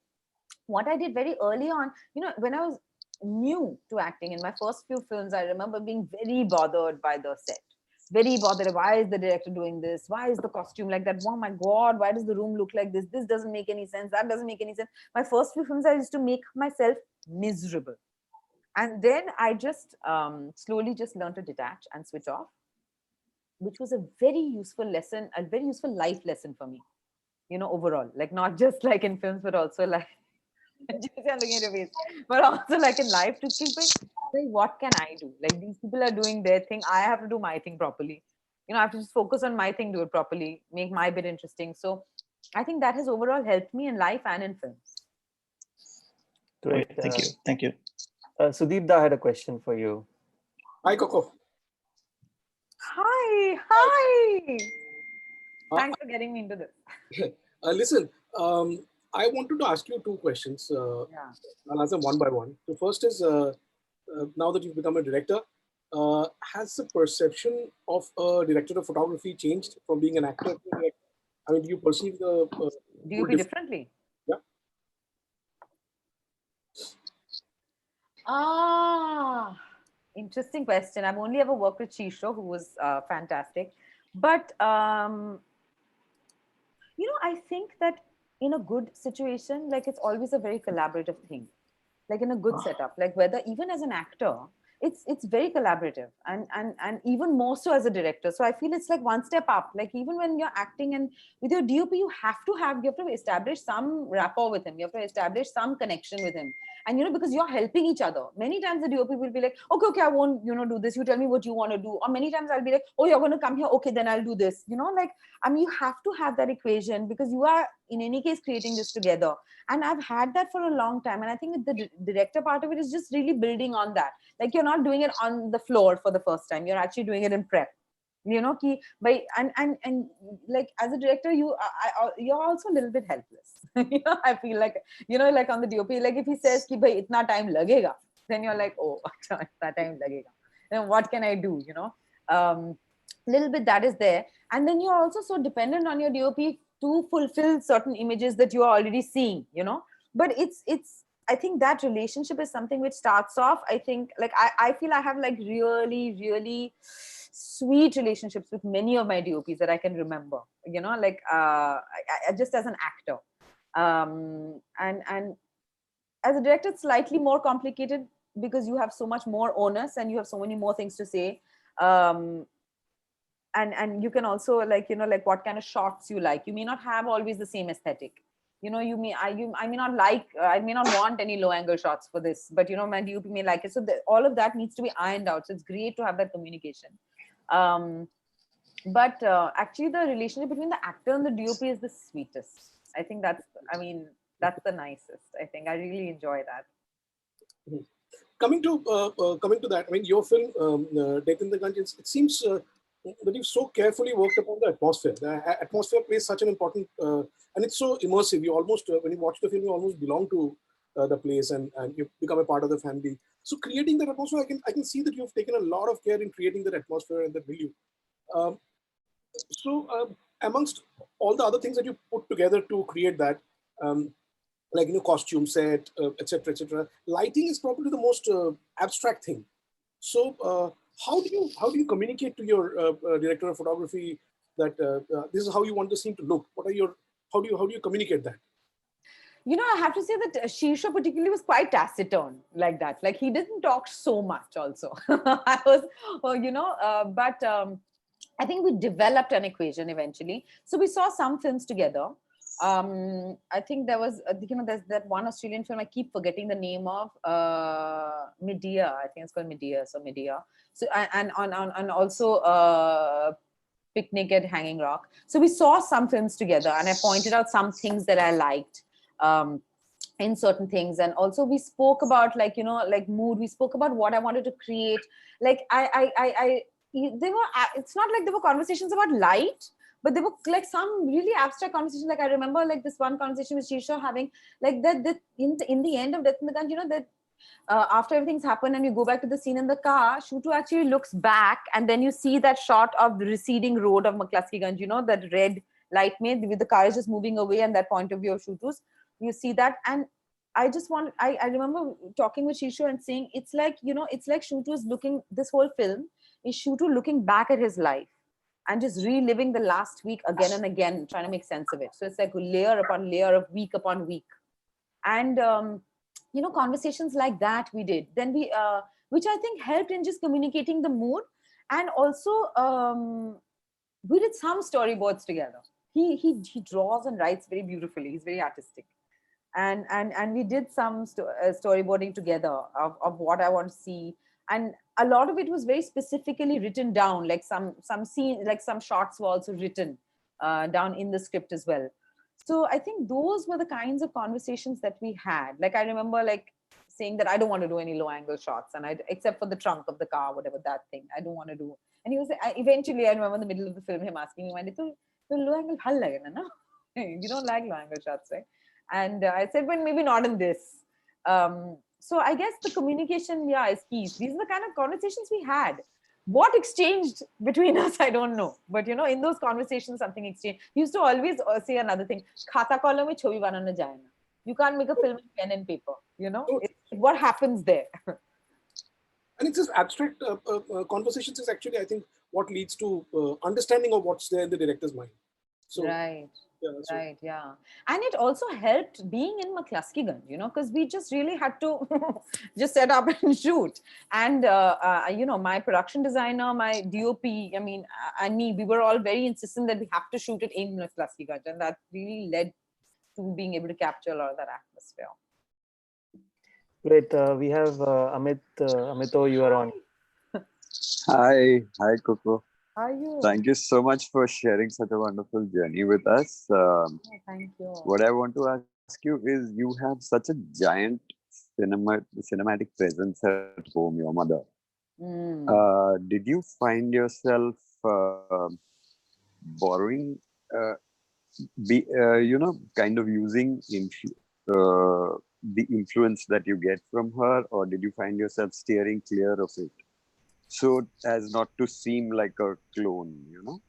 What I did very early on, when I was new to acting in my first few films, I remember being very bothered by the set, very bothered. Why is the director doing this? Why is the costume like that? Oh my God, why does the room look like this? This doesn't make any sense. That doesn't make any sense. My first few films, I used to make myself miserable. And then I just slowly just learned to detach and switch off, which was a very useful lesson, a very useful life lesson for me, overall, like not just like in films, but also like, I'm looking at your face, but also like in life to keep it, like, what can I do? Like these people are doing their thing. I have to do my thing properly. I have to just focus on my thing, do it properly, make my bit interesting. So I think that has overall helped me in life and in films. Great. Thank you. Thank you. Sudeep Da had a question for you. Hi, Coco. Hi. Thanks for getting me into this. Listen, I wanted to ask you two questions. I'll answer one by one. The first is, now that you've become a director, has the perception of a director of photography changed from being an actor to a director? I mean, do you perceive the... do you differently? Yeah. Interesting question. I've only ever worked with Shisho, who was fantastic. But, I think that in a good situation, like it's always a very collaborative thing. Like in a good setup, like whether even as an actor, it's very collaborative and even more so as a director. So I feel it's like one step up. Like even when you're acting and with your DOP, you have to establish some rapport with him. You have to establish some connection with him. And because you're helping each other. Many times the DOP will be like, okay, I won't, do this. You tell me what you want to do. Or many times I'll be like, oh, you're going to come here. Okay, then I'll do this. You have to have that equation because you are in any case creating this together. And I've had that for a long time. And I think the director part of it is just really building on that. Like you're not doing it on the floor for the first time. You're actually doing it in prep. And like as a director, you're also a little bit helpless. I feel like, like on the DOP, like if he says ki bhai itna time lagega, then you're like, oh, itna time lagega. Then what can I do? Little bit that is there. And then you're also so dependent on your DOP to fulfill certain images that you are already seeing, but I think that relationship is something which starts off, I think, like I feel I have like really, really sweet relationships with many of my DOPs that I can remember, like I just as an actor. And as a director, it's slightly more complicated because you have so much more onus and you have so many more things to say. And you can also like, like what kind of shots you like. You may not have always the same aesthetic. I may not want any low angle shots for this, but my DOP may like it. So all of that needs to be ironed out. So it's great to have that communication. But actually the relationship between the actor and the DOP is the sweetest. I think that's the nicest. I think I really enjoy that. Mm-hmm. Coming to that, I mean, your film, Death in the Gungeon, it seems that you've so carefully worked upon the atmosphere. The atmosphere plays such an important, and it's so immersive. You almost, when you watch the film, you almost belong to the place and you become a part of the family. So creating that atmosphere, I can see that you've taken a lot of care in creating that atmosphere and that milieu. Amongst all the other things that you put together to create that, like costume set, etc., lighting is probably the most abstract thing. So how do you communicate to your director of photography that this is how you want the scene to look? How do you communicate that? I have to say that Shisha particularly was quite taciturn like that. Like he didn't talk so much also. I was, but I think we developed an equation eventually. So we saw some films together. I think there was, there's that one Australian film, I keep forgetting the name of, Medea. I think it's called Medea. So Medea. So, and also Picnic at Hanging Rock. So we saw some films together and I pointed out some things that I liked in certain things. And also we spoke about like mood. We spoke about what I wanted to create. Like it's not like there were conversations about light, but there were like some really abstract conversations. Like I remember like this one conversation with Shisha having like that in the end of Death in the Gun, that after everything's happened and you go back to the scene in the car, Shutu actually looks back and then you see that shot of the receding road of McCluskey-Ganj, that red light made with the car is just moving away and that point of view of Shutu's. You see that. And I remember talking with Shishu and saying, it's like Shutu is looking this whole film. is Shutu looking back at his life and just reliving the last week again and again, trying to make sense of it. So it's like layer upon layer of week upon week. And, you know, conversations like that we did. Then we, which I think helped in just communicating the mood. And also, we did some storyboards together. He draws and writes very beautifully. He's very artistic. And we did some storyboarding together of what I want to see. And a lot of it was very specifically written down, like some scenes, like some shots were also written down in the script as well. So I think those were the kinds of conversations that we had. Like I remember like saying that I don't want to do any low angle shots, and except for the trunk of the car, whatever that thing, I don't want to do. And he was eventually, I remember in the middle of the film him asking me, low angle hal lagena na? You don't like low angle shots, right? And I said, well, maybe not in this. So I guess the communication, is key. These are the kind of conversations we had. What exchanged between us, I don't know. But, you know, in those conversations, something exchanged. He used to always say another thing. Khata column mein chhobi banana jayena. You can't make a film with pen and paper. You know, what happens there. And it's just abstract conversations is actually, I think, what leads to understanding of what's there in the director's mind. So, right. Yeah. And it also helped being in McCluskey, you know, because we just really had to just set up and shoot. And, you know, my production designer, my DOP, I mean, and me, we were all very insistent that we have to shoot it in McCluskey. And that really led to being able to capture a lot of that atmosphere. Great. We have Amit. Amito, you are on. Hi, Coco. How are you? Thank you so much for sharing such a wonderful journey with us. Thank you. What I want to ask you is, you have such a giant cinematic presence at home, your mother. Did you find yourself borrowing, you know, kind of using the influence that you get from her, or did you find yourself steering clear of it, so as not to seem like a clone, you know?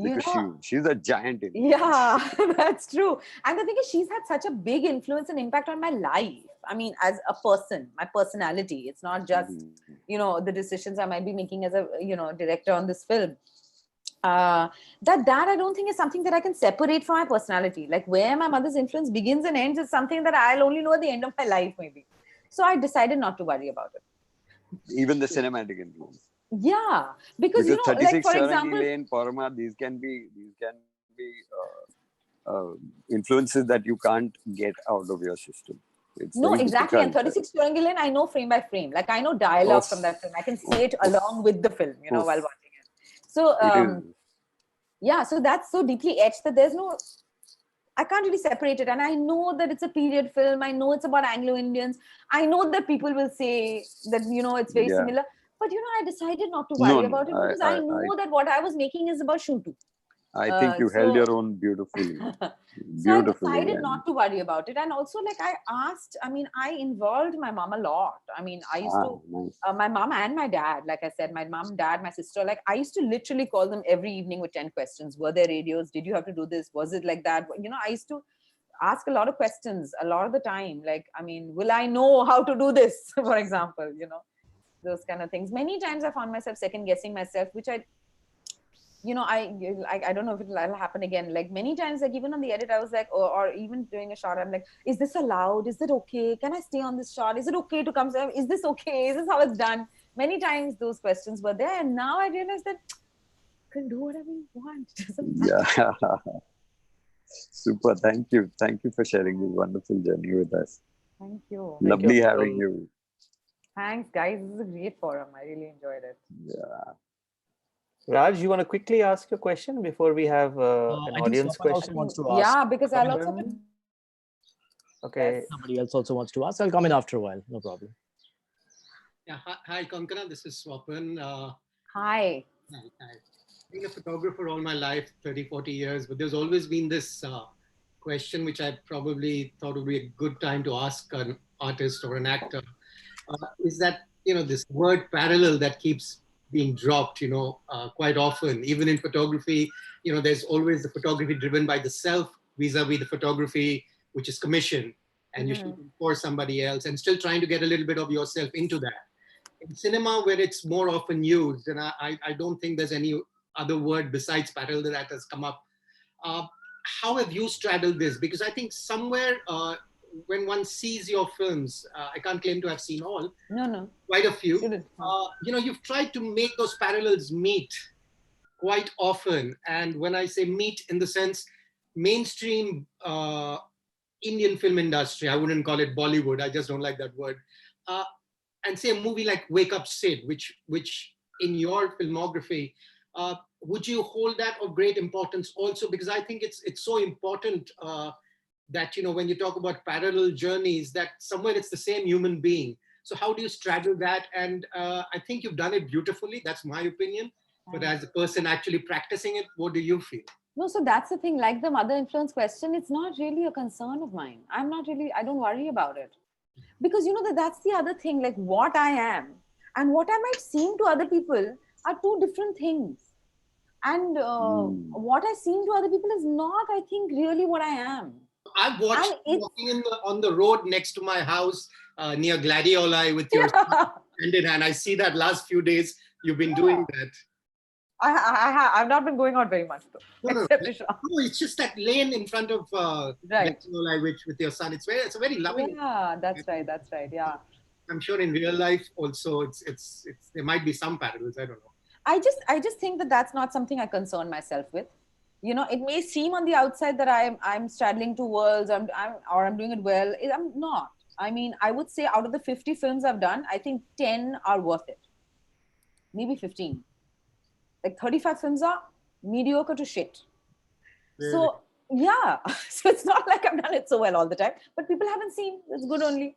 Because she's a giant influence. Yeah, that's true. And the thing is, she's had such a big influence and impact on my life. I mean, as a person, my personality. It's not just, you know, the decisions I might be making as a, you know, director on this film. That I don't think is something that I can separate from my personality. Like where my mother's influence begins and ends is something that I'll only know at the end of my life, maybe. So I decided not to worry about it. Even the cinematic influence. Yeah, because you know, 36 like for example, Lane, Porma, these can be influences that you can't get out of your system. It's no, exactly. And 36 Lane, I know frame by frame. Like I know dialogue from that film. I can see it along with the film, you know, while watching it. So yeah, so that's so deeply etched that there's no, I can't really separate it. And I know that it's a period film. I know it's about Anglo-Indians. I know that people will say that, you know, it's very similar. But, you know, I decided not to worry about it because I know that what I was making is about Shutu. I think you held your own beautifully. So I decided not to worry about it. And also, like, I involved my mom a lot. I mean, I used to, my mom and my dad, like I said, my mom, dad, my sister, like, I used to literally call them every evening with 10 questions. Were there radios? Did you have to do this? Was it like that? You know, I used to ask a lot of questions a lot of the time. Like, I mean, will I know how to do this, for example, you know, those kind of things. Many times I found myself second guessing myself, which I don't know if it'll happen again. Like many times, like even on the edit, I was like, or even doing a shot, I'm like, is this allowed? Is it okay? Can I stay on this shot? Is it okay to come? Is this okay? Is this how it's done? Many times those questions were there. And now I realize that you can do whatever you want. Yeah. Super. Thank you. Thank you for sharing this wonderful journey with us. Thank you. Lovely having you. Thanks, guys. This is a great forum. I really enjoyed it. Yeah. Raj, you want to quickly ask a question before we have an audience question? Wants to ask. Yeah, because I'll also. Okay. Somebody else also wants to ask. I'll come in after a while. No problem. Yeah. Hi, Konkona. This is Swapan. Hi. I've been a photographer all my life, 30, 40 years, but there's always been this question which I probably thought would be a good time to ask an artist or an actor. Is that, you know, this word parallel that keeps being dropped, you know, quite often, even in photography, you know, there's always the photography driven by the self vis-a-vis the photography, which is commissioned, and you're shooting for somebody else and still trying to get a little bit of yourself into that. in cinema where it's more often used, and I don't think there's any other word besides parallel that has come up. How have you straddled this? Because I think somewhere when one sees your films, I can't claim to have seen all, No. quite a few. You've tried to make those parallels meet quite often. And when I say meet in the sense mainstream Indian film industry, I wouldn't call it Bollywood, I just don't like that word. And say a movie like Wake Up Sid, which in your filmography, would you hold that of great importance also? Because I think it's so important that, when you talk about parallel journeys, that somewhere it's the same human being. So how do you straddle that? And I think you've done it beautifully. That's my opinion. But as a person actually practicing it, what do you feel? No, so that's the thing. Like the mother influence question, it's not really a concern of mine. I don't worry about it. Because that's the other thing, like what I am and what I might seem to other people are two different things. And what I seem to other people is not, I think, really what I am. I've watched walking on the road next to my house near Gladiola with your hand in hand. I see that last few days you've been doing that. I've not been going out very much though. No, it's just that lane in front of Gladiola with your son. It's a very loving. Yeah, that's right. Yeah. I'm sure in real life also it's there might be some parallels. I don't know. I just think that that's not something I concern myself with. It may seem on the outside that I'm straddling two worlds, I'm doing it well. I'm not. I mean, I would say out of the 50 films I've done, I think 10 are worth it. Maybe 15. Like 35 films are mediocre to shit. Really? So yeah, so it's not like I've done it so well all the time, but people haven't seen. It's good only.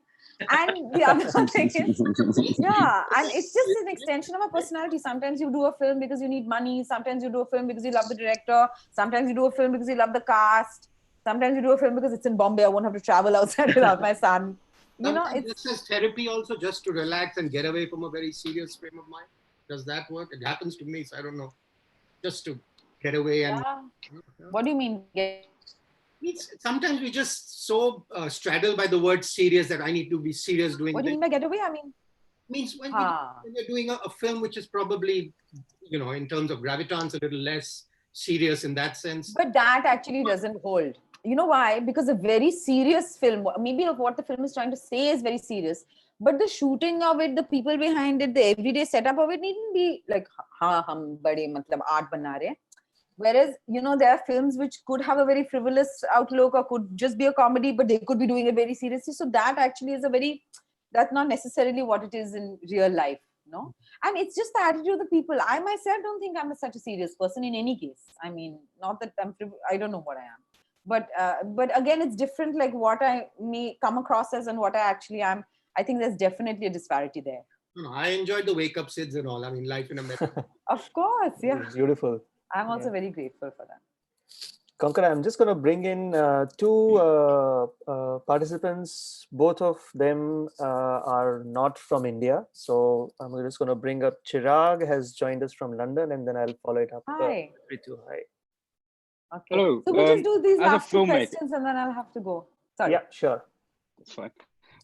And the other thing is, and it's just an extension of my personality. Sometimes you do a film because you need money. Sometimes you do a film because you love the director. Sometimes you do a film because you love the cast. Sometimes you do a film because it's in Bombay. I won't have to travel outside without my son. It's just therapy also, just to relax and get away from a very serious frame of mind. Does that work? It happens to me, so I don't know. Just to get away and. What do you mean? Sometimes we just so straddled by the word serious that I need to be serious doing. What do you mean by get away? I means when you're doing a film which is probably, in terms of gravitas, a little less serious in that sense. But that actually doesn't hold. You know why? Because a very serious film, maybe what the film is trying to say is very serious, but the shooting of it, the people behind it, the everyday setup of it needn't be like, hum bade matlab art bana rahe. Whereas, there are films which could have a very frivolous outlook or could just be a comedy, but they could be doing it very seriously. So that actually is that's not necessarily what it is in real life, no? And it's just the attitude of the people. I myself don't think I'm such a serious person in any case. I mean, not that I don't know what I am. But again, it's different, like what I may come across as and what I actually am. I think there's definitely a disparity there. I enjoyed the Wake Up Sids and all. I mean, Life in America. Of course, yeah. Beautiful. I'm also very grateful for that. Konkona, I'm just going to bring in two participants. Both of them are not from India. So I'm just going to bring up Chirag, has joined us from London, and then I'll follow it up. Hi. Ritu, hi. Okay. Hello. So we'll just do these last two questions and then I'll have to go. Sorry. Yeah, sure. That's fine.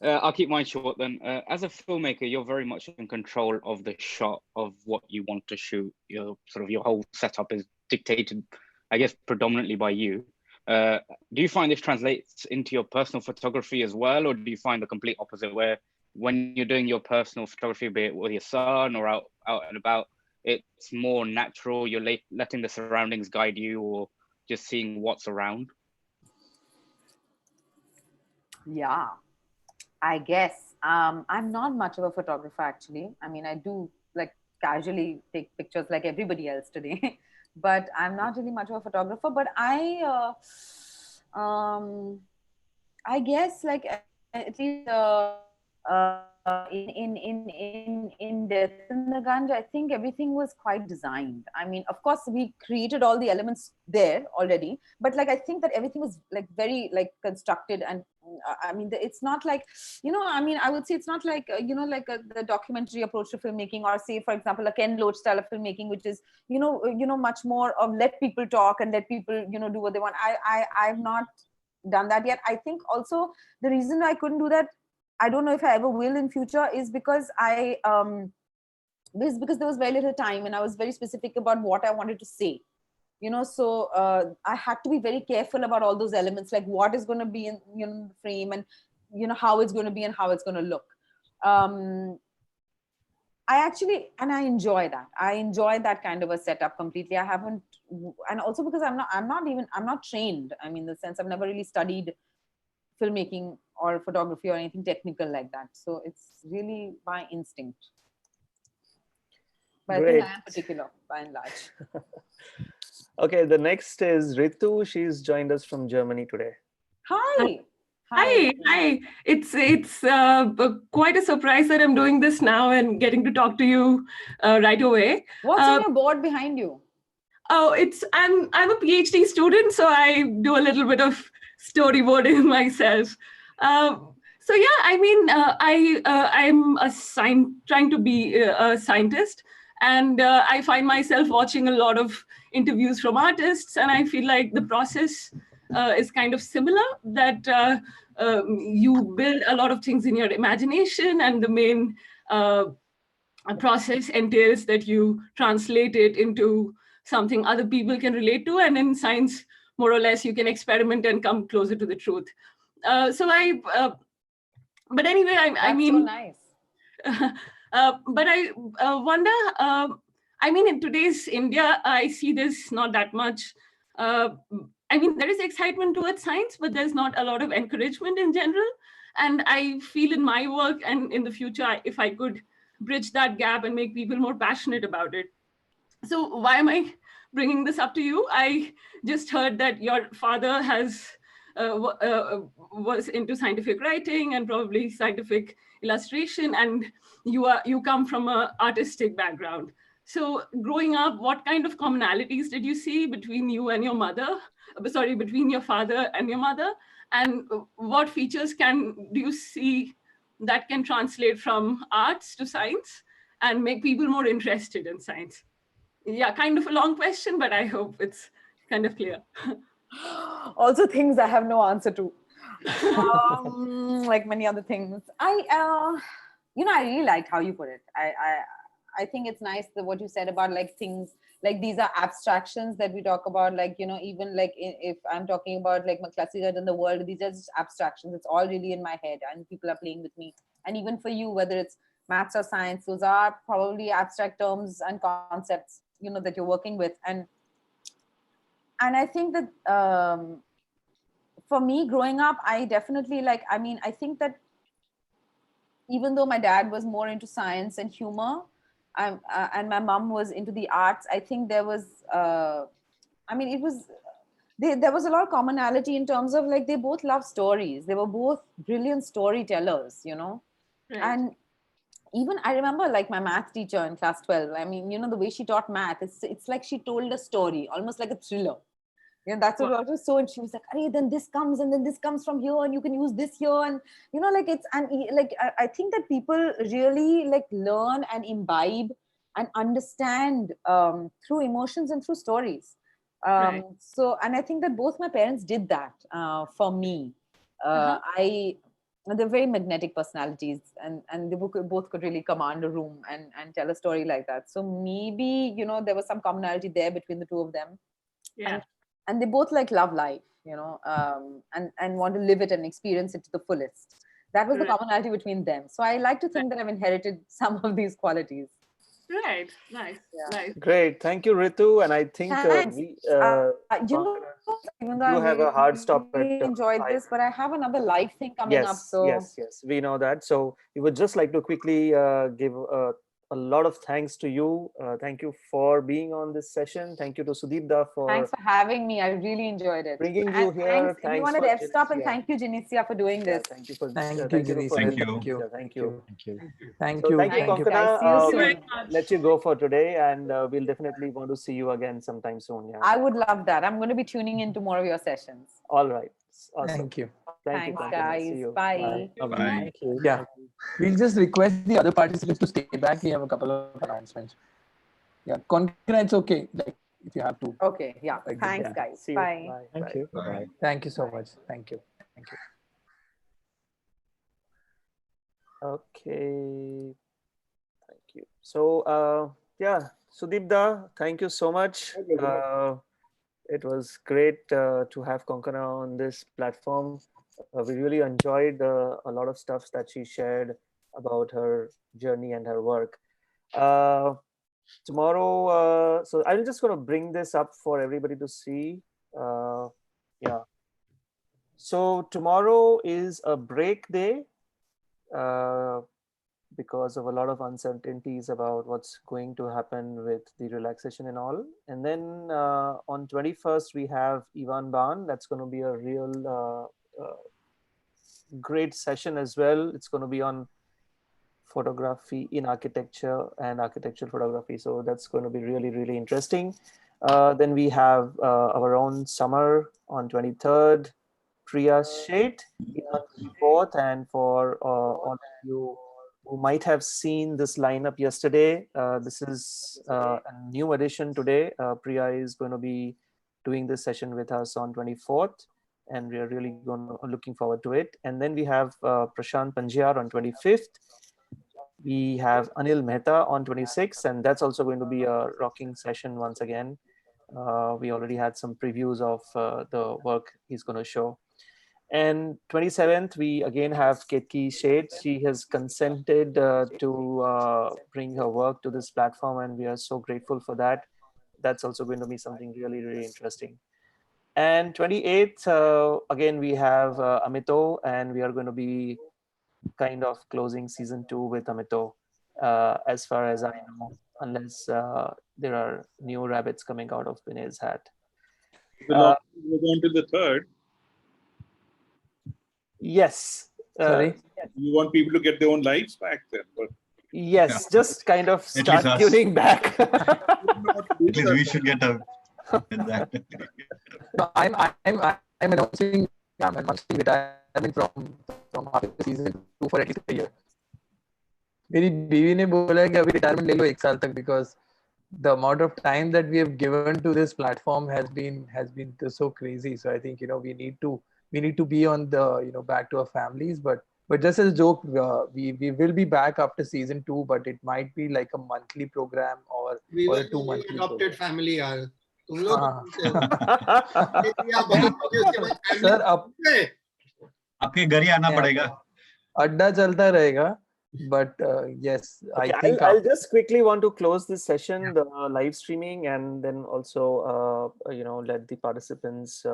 I'll keep mine short then. As a filmmaker, you're very much in control of the shot of what you want to shoot. Your whole setup is dictated, I guess, predominantly by you. Do you find this translates into your personal photography as well, or do you find the complete opposite, where when you're doing your personal photography, be it with your son or out and about, it's more natural, you're letting the surroundings guide you, or just seeing what's around? Yeah, I guess. I'm not much of a photographer, actually. I mean, I do like casually take pictures like everybody else today, but I'm not really much of a photographer. But I guess like at least in Death in the Ganj, I think everything was quite designed. I mean, of course, we created all the elements there already, but like I think that everything was like very like constructed, and I mean, it's not like, I mean, I would say it's not like the documentary approach to filmmaking, or say, for example, a Ken Loach style of filmmaking, which is much more of let people talk and let people do what they want. I've not done that yet. I think also the reason I couldn't do that I don't know if I ever will in future, is because because there was very little time and I was very specific about what I wanted to say. So I had to be very careful about all those elements, like what is going to be in the frame, and how it's going to be and how it's going to look. I enjoy that. I enjoy that kind of a setup completely. I haven't, and also because I'm not trained. I mean, in the sense I've never really studied filmmaking or photography or anything technical like that. So it's really by instinct. But Great. I think I am particular by and large. Okay, the next is Ritu. She's joined us from Germany today. Hi. Hi. It's quite a surprise that I'm doing this now and getting to talk to you right away. What's on your board behind you? Oh, I'm a PhD student, so I do a little bit of storyboarding myself. So yeah, I mean, I'm trying to be a scientist, and I find myself watching a lot of interviews from artists, and I feel like the process is kind of similar. That you build a lot of things in your imagination, and the main process entails that you translate it into something other people can relate to, and in science, more or less, you can experiment and come closer to the truth. But anyway, I mean, so nice. But I wonder. I mean, in today's India, I see this not that much. I mean, there is excitement towards science, but there's not a lot of encouragement in general. And I feel in my work and in the future, if I could bridge that gap and make people more passionate about it. So why am I bringing this up to you? I just heard that your father was into scientific writing and probably scientific illustration, and you come from an artistic background. So growing up, what kind of commonalities did you see between you and your mother? Sorry, between your father and your mother? And what features do you see that can translate from arts to science and make people more interested in science? Yeah, kind of a long question, but I hope it's kind of clear. Also things I have no answer to. Like many other things. I really liked how you put it. I think it's nice that what you said about like things like these are abstractions that we talk about, like, even like if I'm talking about like my classical in the world, these are just abstractions. It's all really in my head and people are playing with me. And even for you, whether it's maths or science, those are probably abstract terms and concepts, that you're working with. And I think that for me growing up, I definitely I think that even though my dad was more into science and humor, and my mom was into the arts, I think there was, there was a lot of commonality in terms of like they both love stories. They were both brilliant storytellers, Right. And even I remember like my math teacher in class 12. I mean, the way she taught math, it's like she told a story, almost like a thriller. That's what it was. So, and she was like, "Hey, then this comes, and then this comes from here, and you can use this here." And I think that people really like learn and imbibe and understand through emotions and through stories. Right. So, and I think that both my parents did that for me. They're very magnetic personalities, and they both could really command a room and tell a story like that. So maybe there was some commonality there between the two of them. Yeah. And they both like love life, and want to live it and experience it to the fullest. That was the commonality between them. So I like to think that I've inherited some of these qualities. Right. Nice. Nice. Great. Thank you, Ritu. And I think even though you have a hard stop at really enjoyed 5. this, but I have another live thing coming up. So Yes, we know that. So we would just like to quickly give a lot of thanks to you. Thank you for being on this session. Thank you to Sudeep Da for thanks for having me. I really enjoyed it. Bringing you here. Thanks everyone at F.Stop, and thank you, Janicia, for doing this. Thank you for Thank you, Thank you, Konkona. Let you go for today, and we'll definitely want to see you again sometime soon. Yeah. I would love that. I'm going to be tuning into more of your sessions. All right. Awesome. Thank you. Thanks, guys. Bye. Bye. Thank you. Yeah. We'll just request the other participants to stay back. We have a couple of announcements. Yeah. Konkona, it's okay. Like if you have to. Okay. Yeah. Thanks, guys. Bye. Thank you. Bye. Thank you so much. Thank you. Thank you. Okay. Thank you. So, yeah, Sudipda, thank you so much. It was great to have Konkona on this platform. We really enjoyed a lot of stuff that she shared about her journey and her work. Tomorrow, so I'm just going to bring this up for everybody to see. Yeah. So tomorrow is a break day because of a lot of uncertainties about what's going to happen with the relaxation and all. And then on 21st, we have Ivan Ban. That's going to be a real great session as well. It's going to be on photography in architecture and architectural photography. So that's going to be really, really interesting. Then we have our own Summer on 23rd, Priya Sheth on 4th, and for all of you who might have seen this lineup yesterday, this is a new addition today. Priya is going to be doing this session with us on 24th, and we are really looking forward to it. And then we have Prashant Panjiar on 25th. We have Anil Mehta on 26th, and that's also going to be a rocking session once again. We already had some previews of the work he's going to show. And 27th, we again have Ketki Sheth. She has consented to bring her work to this platform, and we are so grateful for that. That's also going to be something really, really interesting. And 28th, again, we have Amito, and we are going to be kind of closing season 2 with Amito, as far as I know, unless there are new rabbits coming out of Vinay's hat. We'll move on to the third. Yes. Sorry? You want people to get their own lives back then? But yes, just kind of start tuning back. At least we should get a that. No, I'm announcing I'm announcing retirement from after season 2 for at least a year. मेरी बीवी ने बोला है कि अभी retirement ले लो 1 साल तक because the amount of time that we have given to this platform has been so crazy. So I think we need to be on the back to our families. But just as a joke, we will be back after season 2, but it might be like a monthly program or a 2 monthly adopted family यार तुम लोग sir आपके घर ही आना पड़ेगा अड्डा चलता रहेगा. But yes, okay, I think I'll just quickly want to close this session, the live streaming, and then also let the participants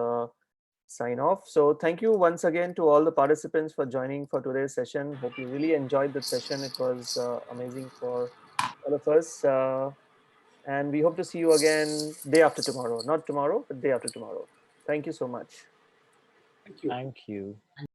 sign off. So thank you once again to all the participants for joining for today's session. Hope you really enjoyed the session. It was amazing for all of us, and we hope to see you again day after tomorrow. Not tomorrow, but day after tomorrow. Thank you so much. Thank you. Thank you.